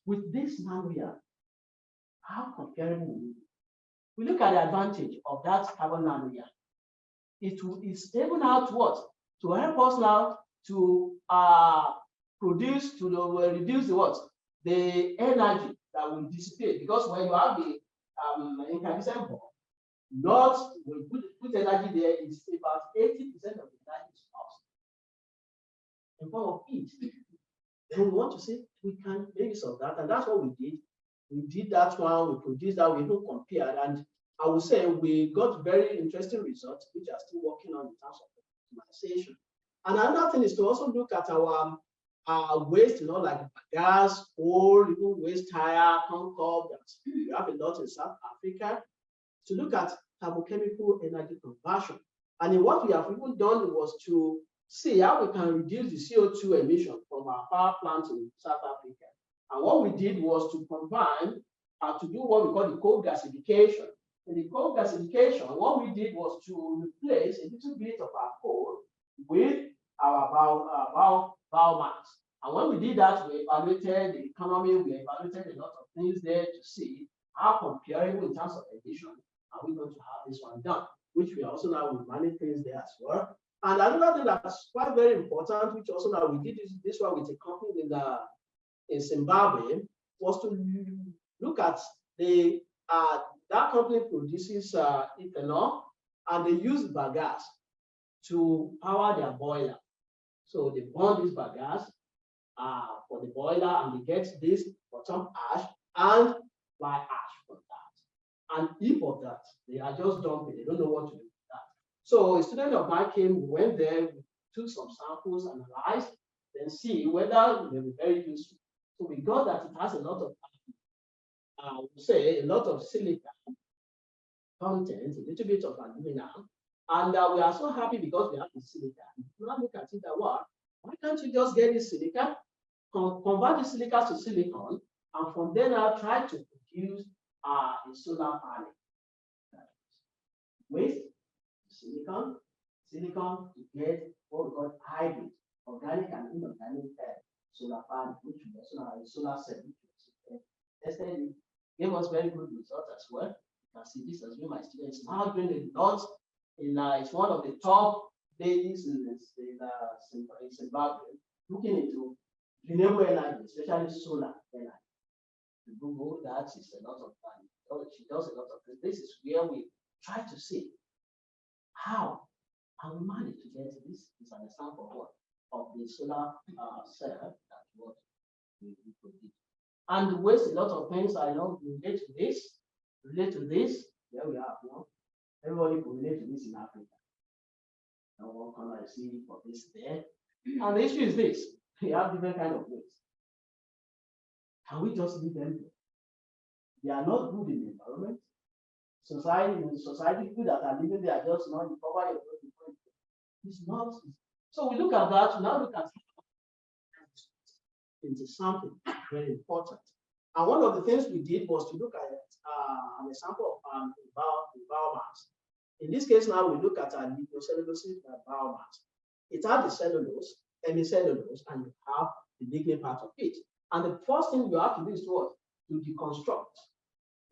S2: with this nanogel. How comparable will it be? We look at the advantage of that carbon nanogel. It is able now to what? To help us now to reduce the what? The energy that will dissipate, because when you have the incandescent bulb, Not we put energy there, it's about 80% of the energy is lost in form of heat. Then we want to say we can make use of that, and that's what we did. We did that one, we produced that, we even compared, and I would say we got very interesting results, which are still working on in terms of optimization. And another thing is to also look at our waste, like gas, coal, even waste tire, concrete that we have a lot in South Africa, to look at thermochemical energy conversion. And what we have even done was to see how we can reduce the CO2 emission from our power plants in South Africa. And what we did was to combine to do what we call the coal gasification. In the coal gasification, what we did was to replace a little bit of our coal with our biomass. And when we did that, we evaluated the economy, we evaluated a lot of things there to see how comparable in terms of emission are we going to have this one done, which we also now will manage things there as well. And another thing that's quite very important, which also now we did this one with a company in Zimbabwe, was to look at that company produces ethanol, and they use bagasse to power their boiler. So they burn this bagasse for the boiler, and they get this bottom ash and fly ash from that. And if of that, they are just dumping, they don't know what to do with that. So a student of mine came, we went there, we took some samples, analyzed, then see whether they were very useful. So we got that it has a lot of, a lot of silica content, a little bit of aluminum, and we are so happy because we have the silica. Now look at it, why can't you just get this silica, convert the silica to silicon, and from there now try to produce a solar panel with silicon to get what we call hybrid, organic and inorganic solar panel, which we also have a solar cell, which tested, gave us very good results as well. You can see this as well. My students now doing a lot. It's one of the top ladies in Zimbabwe looking into renewable energy, especially solar energy. You Google that, is a lot of fun. She does a lot of things. This is where we try to see how and we manage to get this is an example of the solar cell that what we produce. And waste a lot of things I know relate to this. There we have, everybody can relate to this in Africa. Now one corner I see for this there. And the issue is this: we have different kind of waste. Can we just leave them there? They are not good in the environment. Society, people that are living there are just not the poverty of the. It's not. So we look at that. Now look at into something very important. And one of the things we did was to look at an example of biomass. In this case, now we look at a lignocellulosic biomass. It has the cellulose, hemicellulose, and you have the lignin part of it. And the first thing you have to do is what? To deconstruct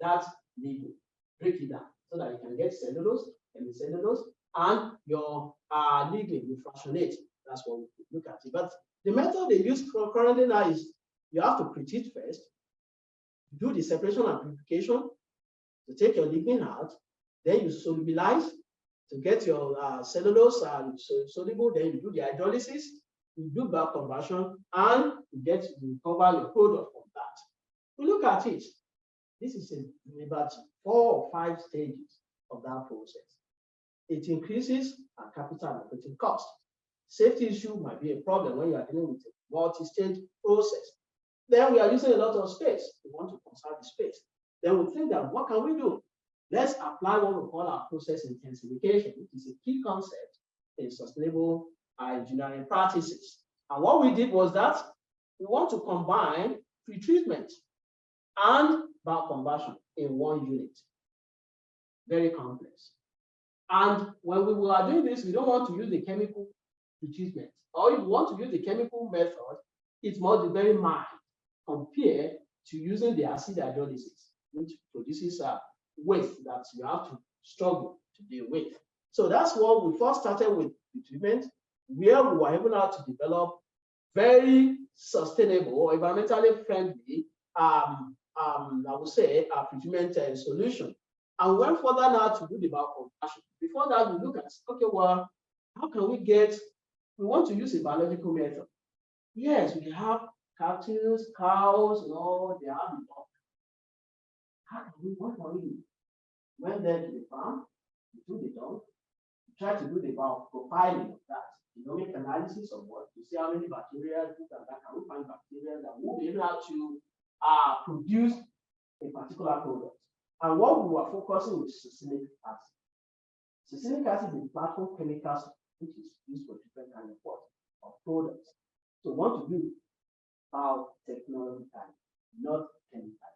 S2: that lignin, break it down so that you can get cellulose, hemicellulose, and your lignin, you fractionate. That's what we look at it. But the method they use currently now is you have to pre-treat first, do the separation and purification to take your lignin out, then you solubilize to get your cellulose soluble, then you do the hydrolysis, you do back conversion, and you recover your product from that. We look at it. This is about 4 or 5 stages of that process. It increases our capital and operating cost. Safety issue might be a problem when you are dealing with a multi-stage process. Then we are using a lot of space. We want to conserve the space. Then we think that what can we do? Let's apply what we call our process intensification, which is a key concept in sustainable engineering practices. And what we did was that we want to combine pretreatment and back conversion in one unit. Very complex. And when we are doing this, we don't want to use the chemical pretreatment. Or if we want to use the chemical method, it must be very mild compared to using the acid hydrolysis, which produces a waste that you have to struggle to deal with. So that's what we first started with pretreatment, where we were able now to develop very sustainable, environmentally friendly, I would say, a pretreatment solution. and went further now to do the bioconversion. Before that, we look at, okay, well, how can we want to use a biological method. Yes, we have cattle, cows, they have the dog. What can we do? Went there to the farm, we do the dog, try to do the profiling of that, genomic analysis of what, to see how many bacteria, can we find bacteria that will be able to produce a particular product. And what we were focusing on is succinic acid. Succinic acid is platform chemicals which is used for different kinds of products. So we want to do biotechnology, not chemical.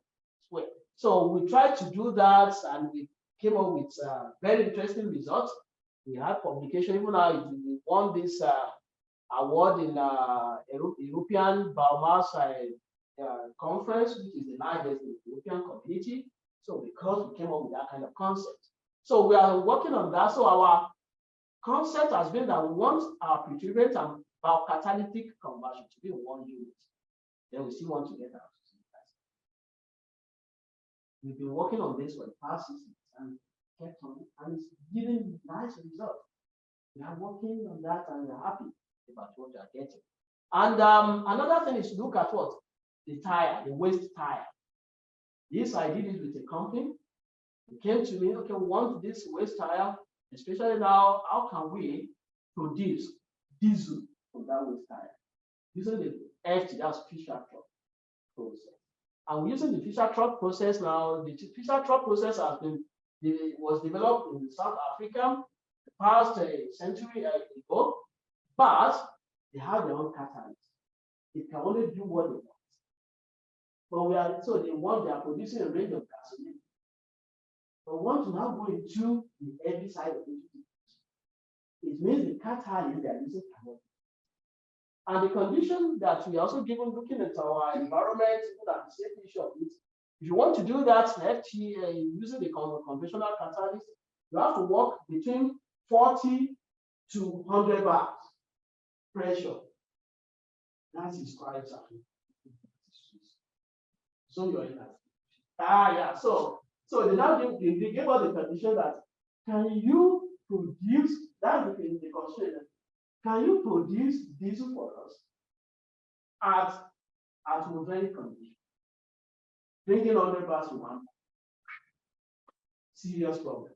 S2: Well, so we tried to do that, and we came up with very interesting results. We had publication, even now we won this award in European Biomass conference, which is the largest in the European community. So because we came up with that kind of concept. So we are working on that. So our concept has been that we want our prefigurant and biocatalytic conversion to be one unit. Then we still want to get our succinic acid. We've been working on this for the past 6 months and kept on, and it's giving nice results. We are working on that and we're happy about what we are getting. And another thing is to look at what? The tire, the waste tire. This I did it with a company. It came to me, okay, we want this waste tire, especially now, how can we produce diesel from that waste tire? Using the FT, that's Fisher truck process. And we're using the Fisher truck process now. The Fisher truck process was developed in South Africa the past century ago, but they have their own catalyst. It can only do what they want. But they are producing a range of gasoline. But we want to now go into the heavy side of it. It means the catalyst they are using cannot. And the condition that we are also given looking at our environment, even at the safety issue of it, if you want to do that, using the conventional catalyst, you have to work between 40 to 100 bars pressure. That is quite something. So you're in that. So they now gave us the condition that can you produce, that's the constraint. Can you produce diesel for us at atmospheric condition? Bringing 100 bars to one. Serious problem.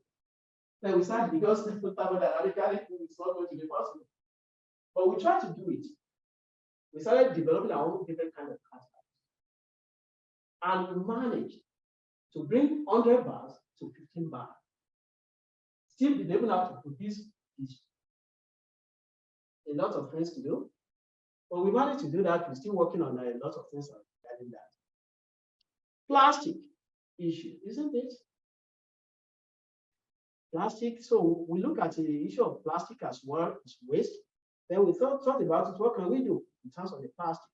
S2: Then we started because thermodynamically it's not going to be possible. But we tried to do it. We started developing our own different kind of catalysts. And we managed to bring 100 bars to 15 bars. Still be able to produce this. A lot of things to do. But we managed to do that. We're still working on a lot of things regarding that. Plastic issue, isn't it? Plastic. So we look at the issue of plastic as well as waste. Then we thought about it. What can we do in terms of the plastic?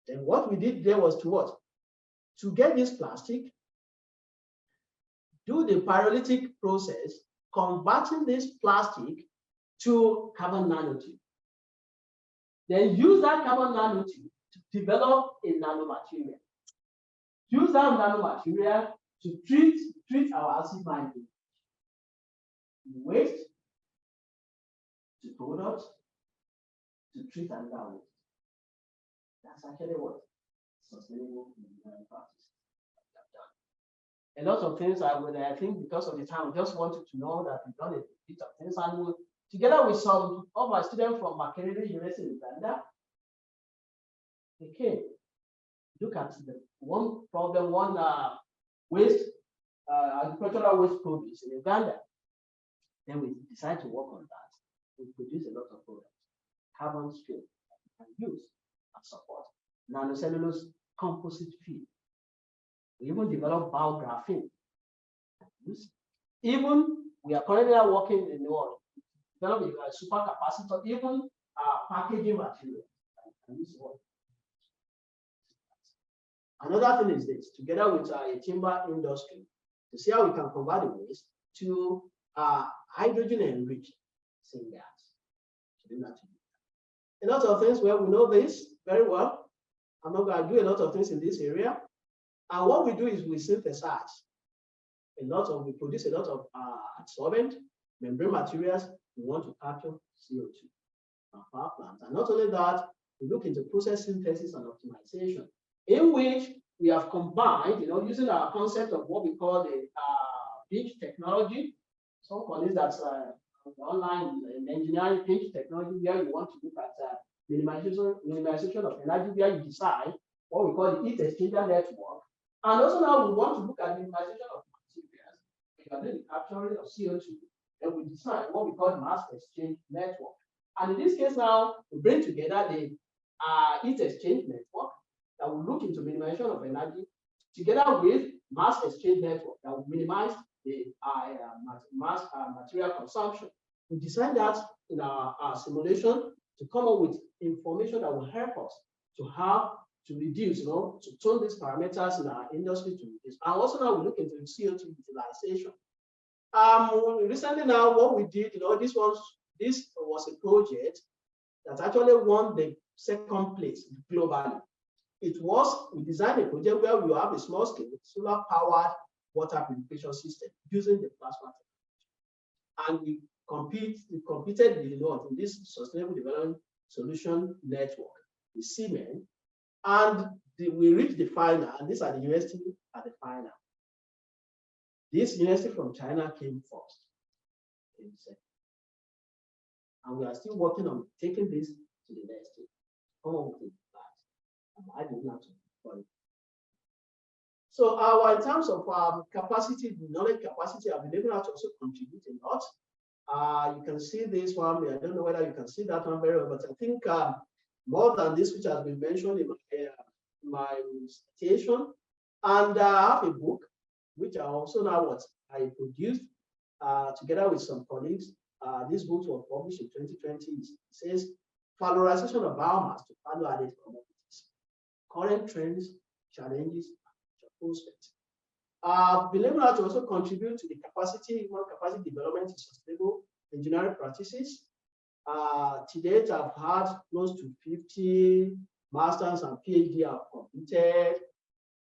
S2: Then what we did there was to what? To get this plastic, do the pyrolytic process, converting this plastic to carbon nanotube. Then use that carbon nanotube to develop a nanomaterial. Use that nanomaterial to treat our acid binding. Waste to products to treat another waste. That's actually what sustainable engineering practice have done. A lot of things I think because of the time, I just wanted to know that we've done a bit of things, and we'll, together with some of my students from Makerere University in Uganda, they came. Look at the one problem, waste, agricultural waste produce in Uganda. Then we decided to work on that. We produce a lot of products, carbon steel that we can use and support, nanocellulose composite feed. We even developed biographene. Even we are currently working in the world, developing a supercapacitor, even packaging material. Another thing is this, together with a timber industry, to see how we can convert the waste to hydrogen enriched syngas. A lot of things, well, we know this very well. I'm not going to do a lot of things in this area. And what we do is we synthesize we produce a lot of absorbent membrane materials. We want to capture CO2 from power plants. And not only that, we look into process synthesis and optimization, in which we have combined, using our concept of what we call the pinch technology. Some call it that online engineering pinch technology, where you want to look at minimization of energy, where you decide what we call the heat exchanger network. And also now we want to look at minimization of materials. We are doing the capturing of CO2, and we design what we call the mass exchange network. And in this case now, we bring together the heat exchange network that will look into minimization of energy, together with mass exchange network that will minimize the material consumption. We designed that in our simulation to come up with information that will help us to reduce, to turn these parameters in our industry to reduce. And also now we look into CO2 utilization. Recently now, what we did, this was a project that actually won the second place globally. We designed a project where we have a small scale solar powered water purification system using the plasma technology. And we competed in this sustainable development solution network, the C.Eng, and we reached the final, and these are the universities at the final. This university from China came first, and we are still working on taking this to the next stage. Come on with that. I did not for it. So in terms of capacity, knowledge capacity, I've been able to also contribute a lot. You can see this one. I don't know whether you can see that one very well, but I think more than this, which has been mentioned in my citation, and I have a book, which I also now I produced together with some colleagues. This book was published in 2020. It says valorization of biomass to value-added commodities, current trends, challenges, and prospects. I've been able to also contribute to the human capacity development in sustainable engineering practices. To date, I've had close to 50 masters and PhD I've completed,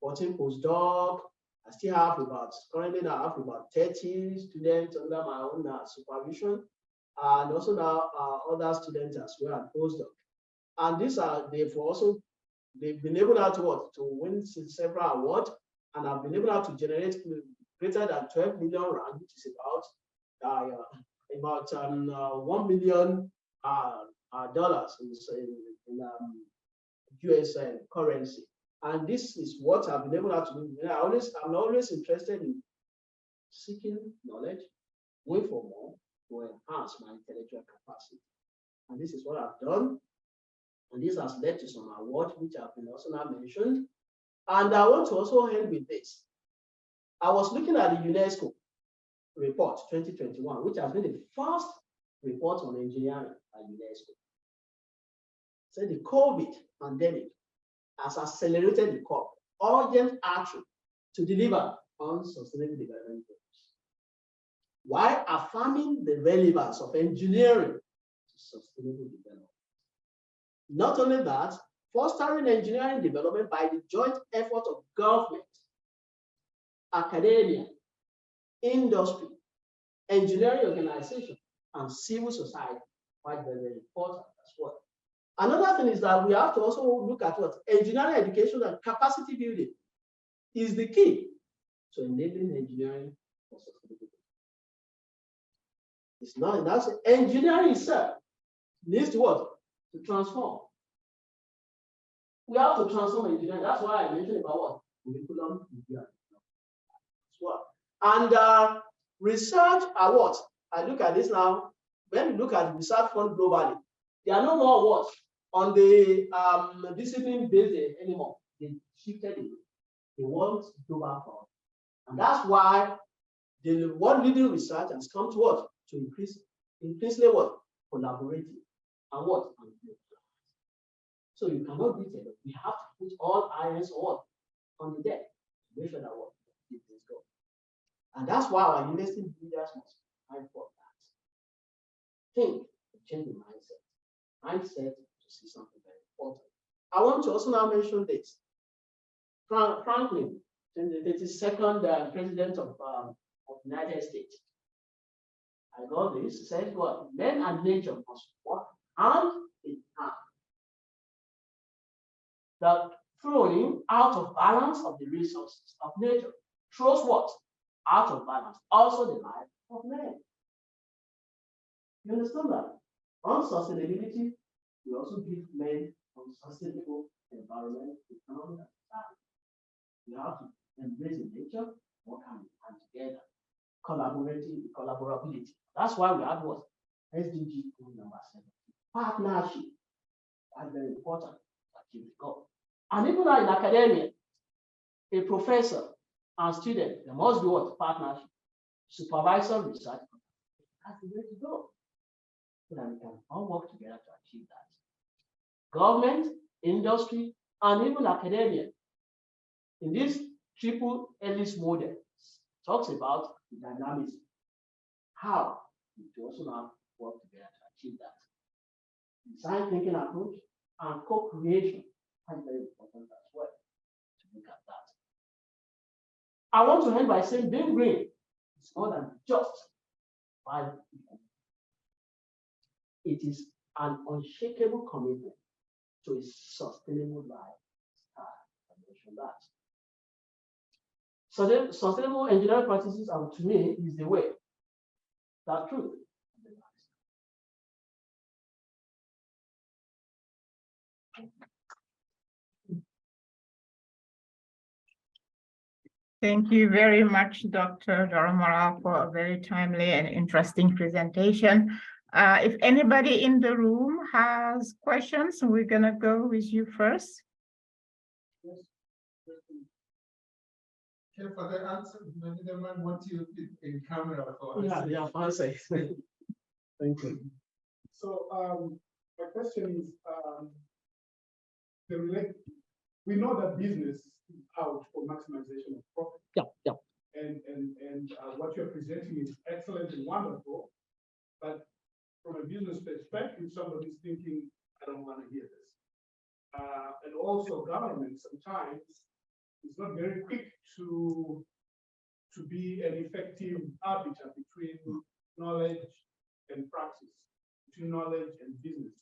S2: 14 postdoc. I still have currently now I have about 30 students under my own supervision, and also now other students as well and postdoc. And they've been able to win several awards, and I've been able to generate greater than 12 million rand, which is about $1 million in US currency. And this is what I've been able to do. I'm always interested in seeking knowledge, going for more to enhance my intellectual capacity. And this is what I've done. And this has led to some awards, which have been also now mentioned. And I want to also end with this. I was looking at the UNESCO report 2021, which has been the first report on engineering by UNESCO. So the COVID pandemic has accelerated the call, urgent action to deliver on sustainable development goals, while affirming the relevance of engineering to sustainable development. Not only that, fostering engineering development by the joint effort of government, academia, industry, engineering organization, and civil society, quite very, very important as well. Another thing is that we have to also look at what engineering education and capacity building is the key to enabling engineering for sustainability. It's not enough. Engineering itself needs to what? To transform. We have to transform engineering. That's why I mentioned about what? Curriculum as well. And research are what? I look at this now. When you look at the research fund globally, they are no more what? On the discipline based anymore. They shifted it. They want global fund. And that's why the world leading research has come to what? To increasingly what? Collaborative. And what? And so you cannot beat it. We have to put all irons on the deck to make sure that what keep this going. And that's why our university leaders must find for that. Think, change the mindset. Mindset to see something very important. I want to also now mention this. Franklin the 32nd president of United States. I got this. Says what? Men and nature must work hand in hand. The throwing out of balance of the resources of nature throws what? Out of balance. Also the life of men. You understand that? Unsustainability will also give men unsustainable environment, economic, and society. We have to embrace nature, work hand together, collaborability. That's why we have what? SDG goal number 7. Partnership. That's very important to achieve the goal. And even now in academia, a professor and student, there must be what? Partnership. Supervisor, research. That's the way to go. So that we can all work together to achieve that. Government, industry, and even academia. In this triple helix model, talks about dynamism. How we also now work together to achieve that. Design thinking approach and co-creation are very important as well to look at that. I want to end by saying being green is more than just 5 people. It is an unshakable commitment to a sustainable lifestyle. I mentioned that. So the sustainable engineering practices, to me, is the way. That's true.
S1: Thank you very much, Dr. Daramola, for a very timely and interesting presentation. If anybody in the room has questions, we're going to go with you first.
S3: Yes. Okay, for the answer, maybe the man wants you in camera for
S2: Yeah, answer. Thank you.
S3: So my question is, we know that business is out for maximization of profit.
S2: Yeah.
S3: And what you're presenting is excellent and wonderful, but from a business perspective, somebody's thinking, I don't want to hear this. And also government sometimes is not very quick to be an effective arbiter between knowledge and practice, between knowledge and business.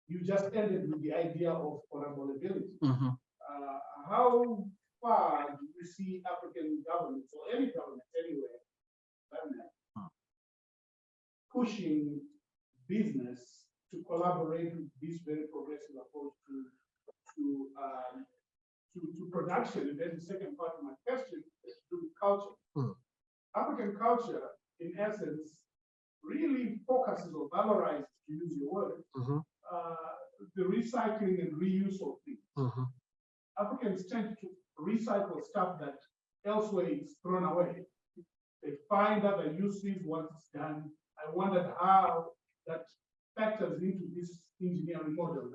S3: You just ended with the idea of collaborability. How far do you see African governments or any government anywhere pushing business to collaborate with this very progressive approach to production? And then the second part of my question is to do with culture. African culture, in essence, really focuses or valorizes, to use your word, the recycling and reuse of things. Africans tend to recycle stuff that elsewhere is thrown away. They find other uses once it's done. I wondered how that factors into this engineering model.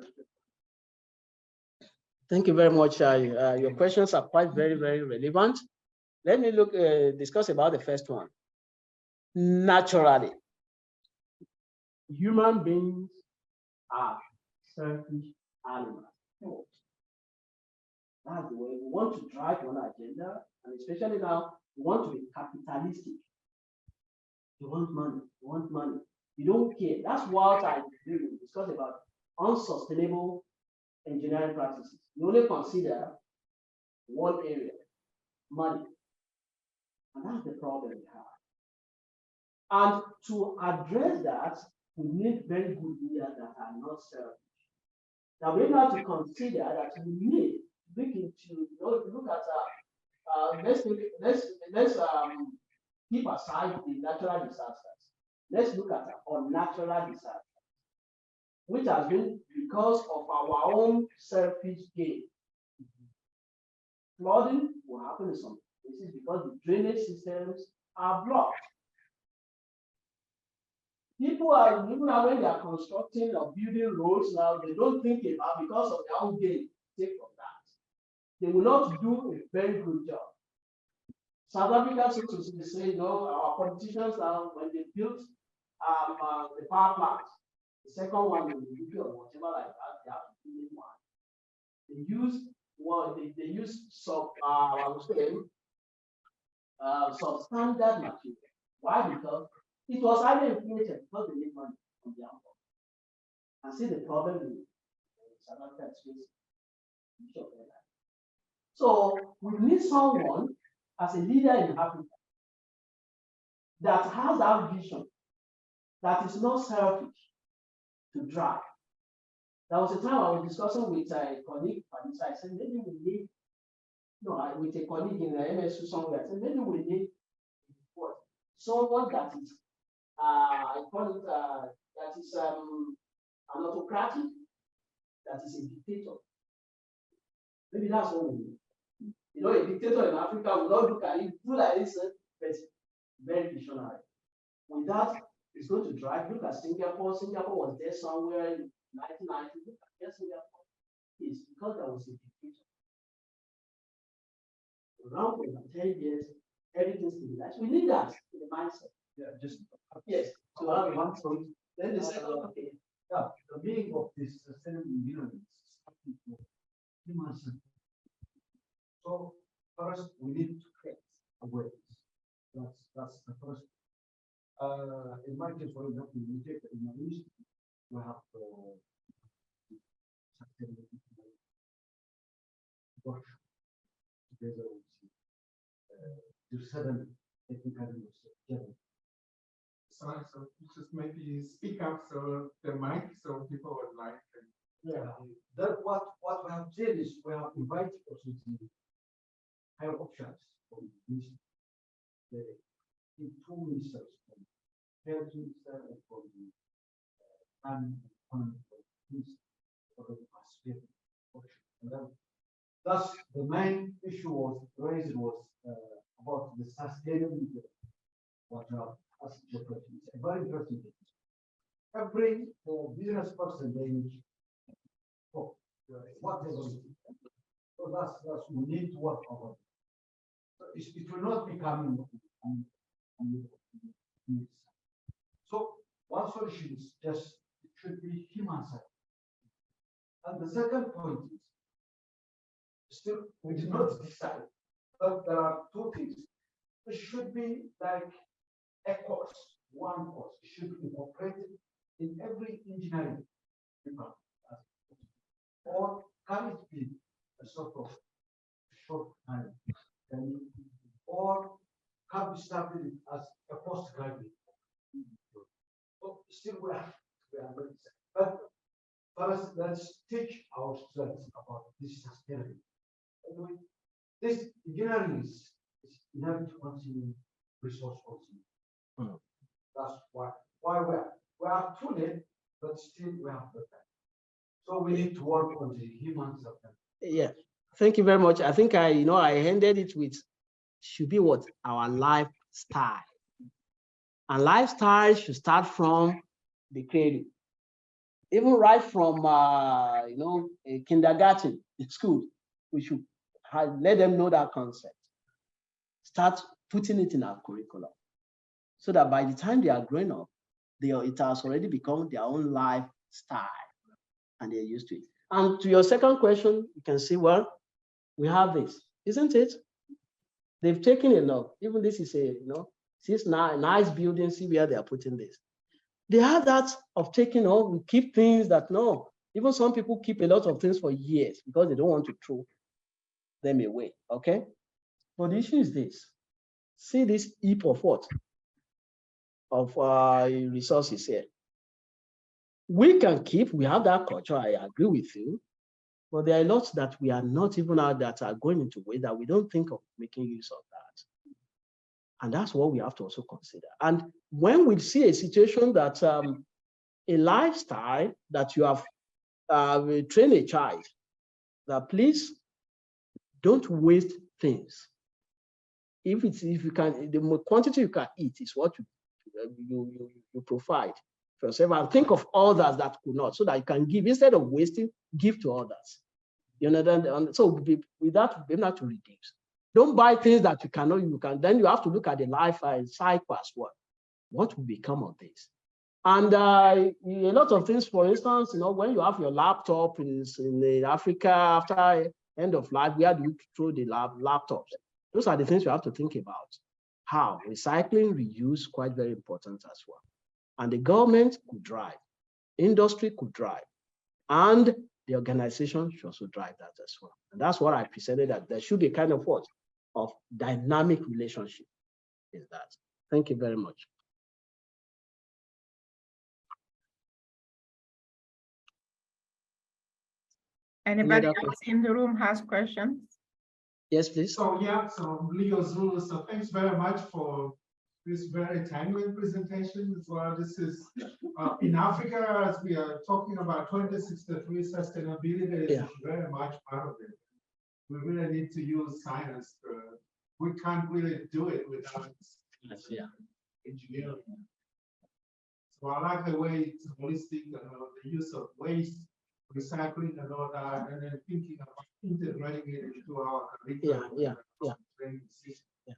S2: Thank you very much. Your questions are quite very, very relevant. Let me discuss about the first one. Naturally, human beings are selfish animals. That's the way we want to drive one agenda, and especially now, we want to be capitalistic. You want money, you want money. You don't care. That's what I do. Discuss about unsustainable engineering practices. You only consider one area, money. And that's the problem we have. And to address that, we need very good leaders that are not selfish. Now we have to consider that we need look into, look at let's keep aside the natural disasters. Let's look at unnatural disasters, which has been because of our own selfish gain. Flooding will happen in some places because the drainage systems are blocked. People are, even when they are constructing or building roads now, they don't think about, because of their own gain, take from that. They will not do a very good job. South Africa seems to be saying, no, our politicians now, when they built the power plant, the second one in the UK or whatever like that, they have to build one. They use well, they use some, I would say, some standard material. Why? Because it was highly inflated because they make money from the output. And see the problem in South Africa is so we need someone as a leader in Africa that has that vision, that is not selfish to drive. There was a time I was discussing with a colleague, and I said, maybe we need, with a colleague in the MSU somewhere, I said, maybe we need what? Someone that is, I call it, that is an autocratic, that is a dictator. Maybe that's what we need. You know, a dictator in Africa will not look at it, do like this, but very visionary. With that, it's going to drive. Look at Singapore. Singapore was there somewhere in 1990. Look at where Singapore is because there was a dictator. Around for 10 years, everything's stabilized. We need that in the mindset.
S4: Yeah, just
S2: Yes.
S4: to add one point.
S2: Then they say, okay.
S4: Yeah, the meaning of this sustainable engineering is something for human centered. So first we need to create awareness. That's the first. In my case, for example, we take in my industry, we have sustainability workshop together with to 7 technical universities.
S3: Sorry, so just maybe speak up so the mic so people would like to.
S4: Yeah, that what we have did is we have invited also to have options for this. The two ministers from health minister and from the and already participated option. And then thus the main issue was raised was about the sustainability of water as geography. It's a very interesting thing. Every business person they need what they want. So that's we need to work on. So it will not become so one solution is just it should be human side. And the second point is still we did not decide, but there are two things. It should be like a course, one course. It should be incorporated in every engineering department. Or can it be a sort of short time? Or can be started as a postgraduate? So still we are but first let's teach our students about this sustainability. Anyway, this engineering is inherent to continue resource consuming. That's why we are too late, but still we have the time. So we need to work on the human side.
S2: Yeah, thank you very much. I think I ended it with should be what our lifestyle. And lifestyle should start from the cradle. Even right from a kindergarten in school, we should let them know that concept. Start putting it in our curriculum, so that by the time they are growing up, it has already become their own lifestyle, and they're used to it. And to your second question, you can see, well, we have this, isn't it? They've taken enough. Even this is this nice building, see where they are putting this. They have that of taking off, we keep things that no, even some people keep a lot of things for years because they don't want to throw them away, okay? But the issue is this, see this heap of what? Of resources here. We can keep, we have that culture, I agree with you, but there are lots that we are not even out that are going into ways that we don't think of making use of that. And that's what we have to also consider. And when we see a situation that a lifestyle that you have trained a child, that please don't waste things. If you can, the quantity you can eat is what you provide for yourself, and think of others that could not, so that you can give instead of wasting, give to others. You know, so with that, we have to reduce. Don't buy things that you cannot. Then you have to look at the life cycle as well. What will become of this? And a lot of things, for instance, when you have your laptop in Africa, after End of life, where do you throw the laptops? Those are the things you have to think about. How recycling, reuse, quite very important as well. And the government could drive, industry could drive, and the organization should also drive that as well. And that's what I presented, that there should be kind of what? Of dynamic relationship is that. Thank you very much.
S1: Anybody else in the room has questions?
S2: Yes, please.
S3: So yeah, so Leo Zulu, so thanks very much for this very timely presentation as well. This is in Africa, as we are talking about 2063 sustainability is very much part of it. We really need to use science. We can't really do it without engineering. So I like the way it's holistic, the use of waste, recycling and all that, and then thinking about integrating it into our curriculum. Training system.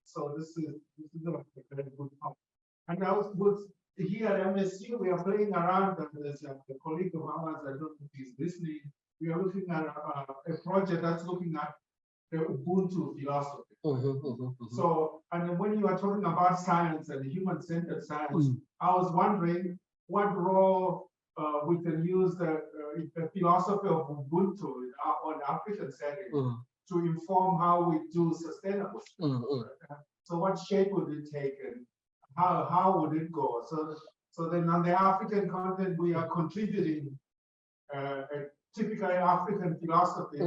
S3: So this is a very good point. And I was here at MSU, we are playing around, and there's a colleague of ours, I don't know if he's listening. We are looking at a project that's looking at the Ubuntu philosophy. So, and then when you are talking about science and human-centered science, I was wondering what role we can use the philosophy of Ubuntu on African setting to inform how we do sustainable. So what shape would it take and how would it go? So then on the African continent, we are contributing a typically African philosophy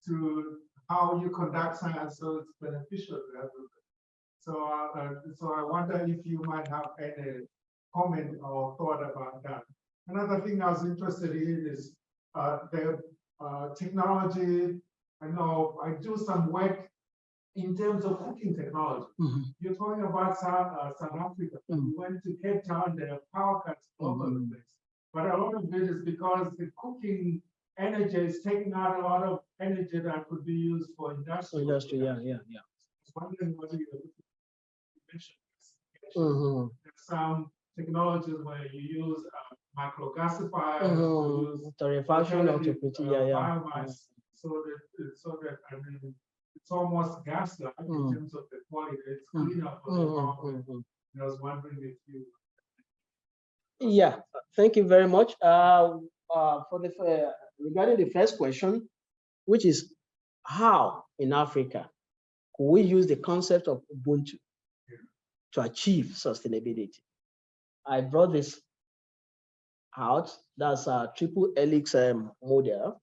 S3: to how you conduct science, so it's beneficial to everybody. So I wonder if you might have any comment or thought about that. Another thing I was interested in is the technology. I know I do some work in terms of cooking technology. You're talking about South Africa. We went to Cape Town, there are power cuts all over the place. But a lot of it is because the cooking energy is taking out a lot of energy that could be used for industrial. I was wondering whether you mentioned some technologies where you use microgasifiers,
S2: torrefaction of
S3: biomass, so that I mean, it's almost gas-like in terms of the quality. It's cleaner for the environment. I was wondering if you.
S2: Yeah, thank you very much. Regarding the first question, which is how in Africa could we use the concept of Ubuntu to achieve sustainability? I brought this out. That's a triple helix model,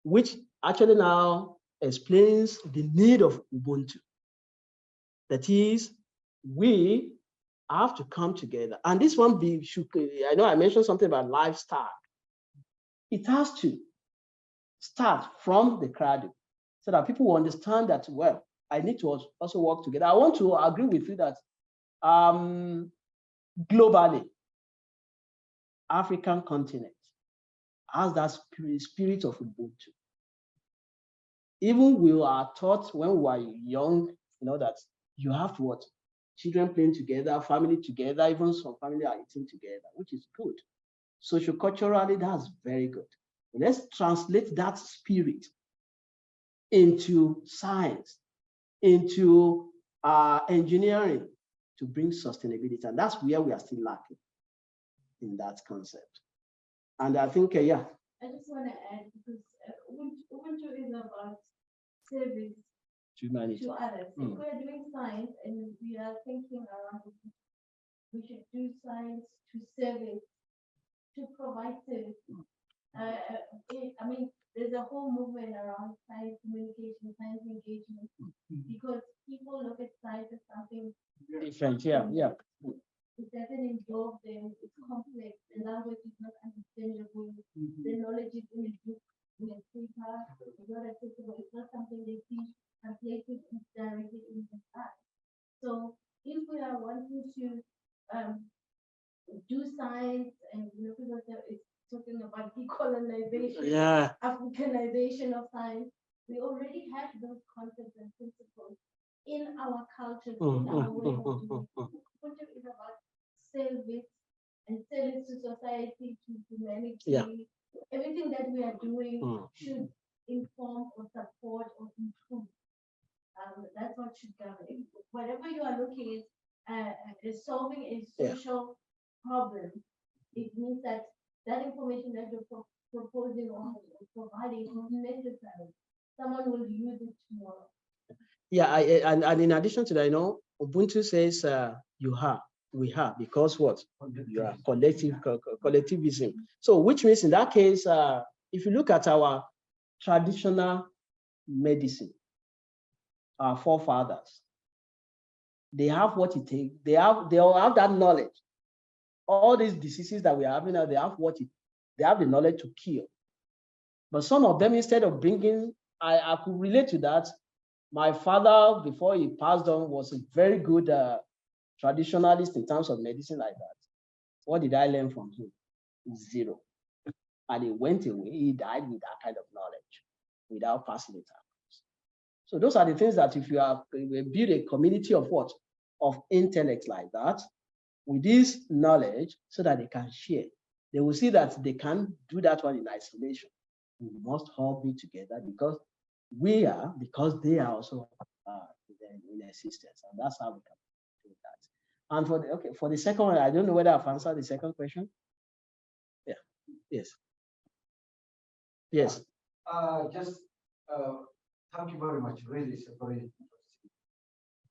S2: which actually now explains the need of Ubuntu. That is, we have to come together. And this one I know I mentioned something about lifestyle. It has to start from the cradle so that people will understand that, well, I need to also work together. I want to agree with you that globally, African continent has that spirit of Ubuntu. Even we are taught when we were young, that you have to what? Children playing together, family together, even some family are eating together, which is good. Socioculturally, that's very good. Let's translate that spirit into science, into engineering to bring sustainability. And that's where we are still lacking in that concept. And I think, yeah.
S5: I just want to add, because Ubuntu is about service to others. If we are doing science and we are thinking around, we should do science to service, to provide service. I mean, there's a whole movement around science communication, science engagement, because people look at science as something
S2: different.
S5: It doesn't involve them, it's complex, the language is not understandable, the knowledge is in a book, in a paper, it's not accessible, it's not something they see translated directly in the class. So if we are wanting to do science and people is talking about decolonization, Africanization of science, we already have those concepts and principles in our culture, in our way of doing. Ubuntu is about service and service to society, to humanity. Everything that we are doing should inform or support or improve. That's what should govern. Whatever you are looking at is solving a social problem. It means that that information that you're proposing or providing is necessary. Someone will use it tomorrow.
S2: Yeah, and in addition to that, Ubuntu says you have, we have, because what? You are collectivism. So which means in that case, if you look at our traditional medicine, our forefathers, they have what it takes. They all have that knowledge. All these diseases that we are having now, they have the knowledge to cure. But some of them, instead of bringing, I could relate to that. My father, before he passed on, was a very good traditionalist in terms of medicine like that. What did I learn from him? Zero. And he went away. He died with that kind of knowledge without passing it across. So those are the things that if you build a community of what? Of intellect like that, with this knowledge, so that they can share, they will see that they can't do that one in isolation. We must all be together because they are also in existence, and that's how we can do that. And for the second one, I don't know whether I've answered the second question. Yeah. Yes. Yes.
S4: Thank you very much. Really, it's a very interesting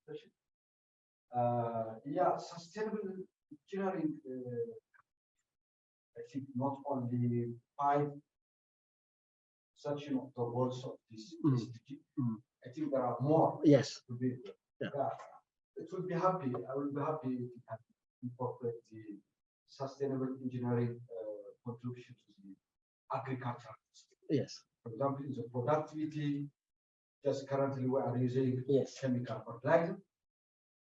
S4: question. Sustainable engineering. I think not only 5 section of the goals of this SDG. I think there are more.
S2: Yes.
S4: To be, it will be happy. I will be happy if you can incorporate the sustainable engineering contribution to the agriculture.
S2: Yes.
S4: For example, in the productivity, just currently we are using chemical fertilizer,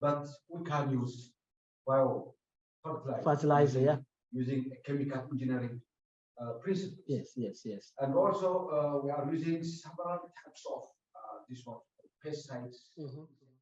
S4: but we can use bio fertilizer, using a chemical engineering principles.
S2: Yes.
S4: And also we are using several types of this one pesticides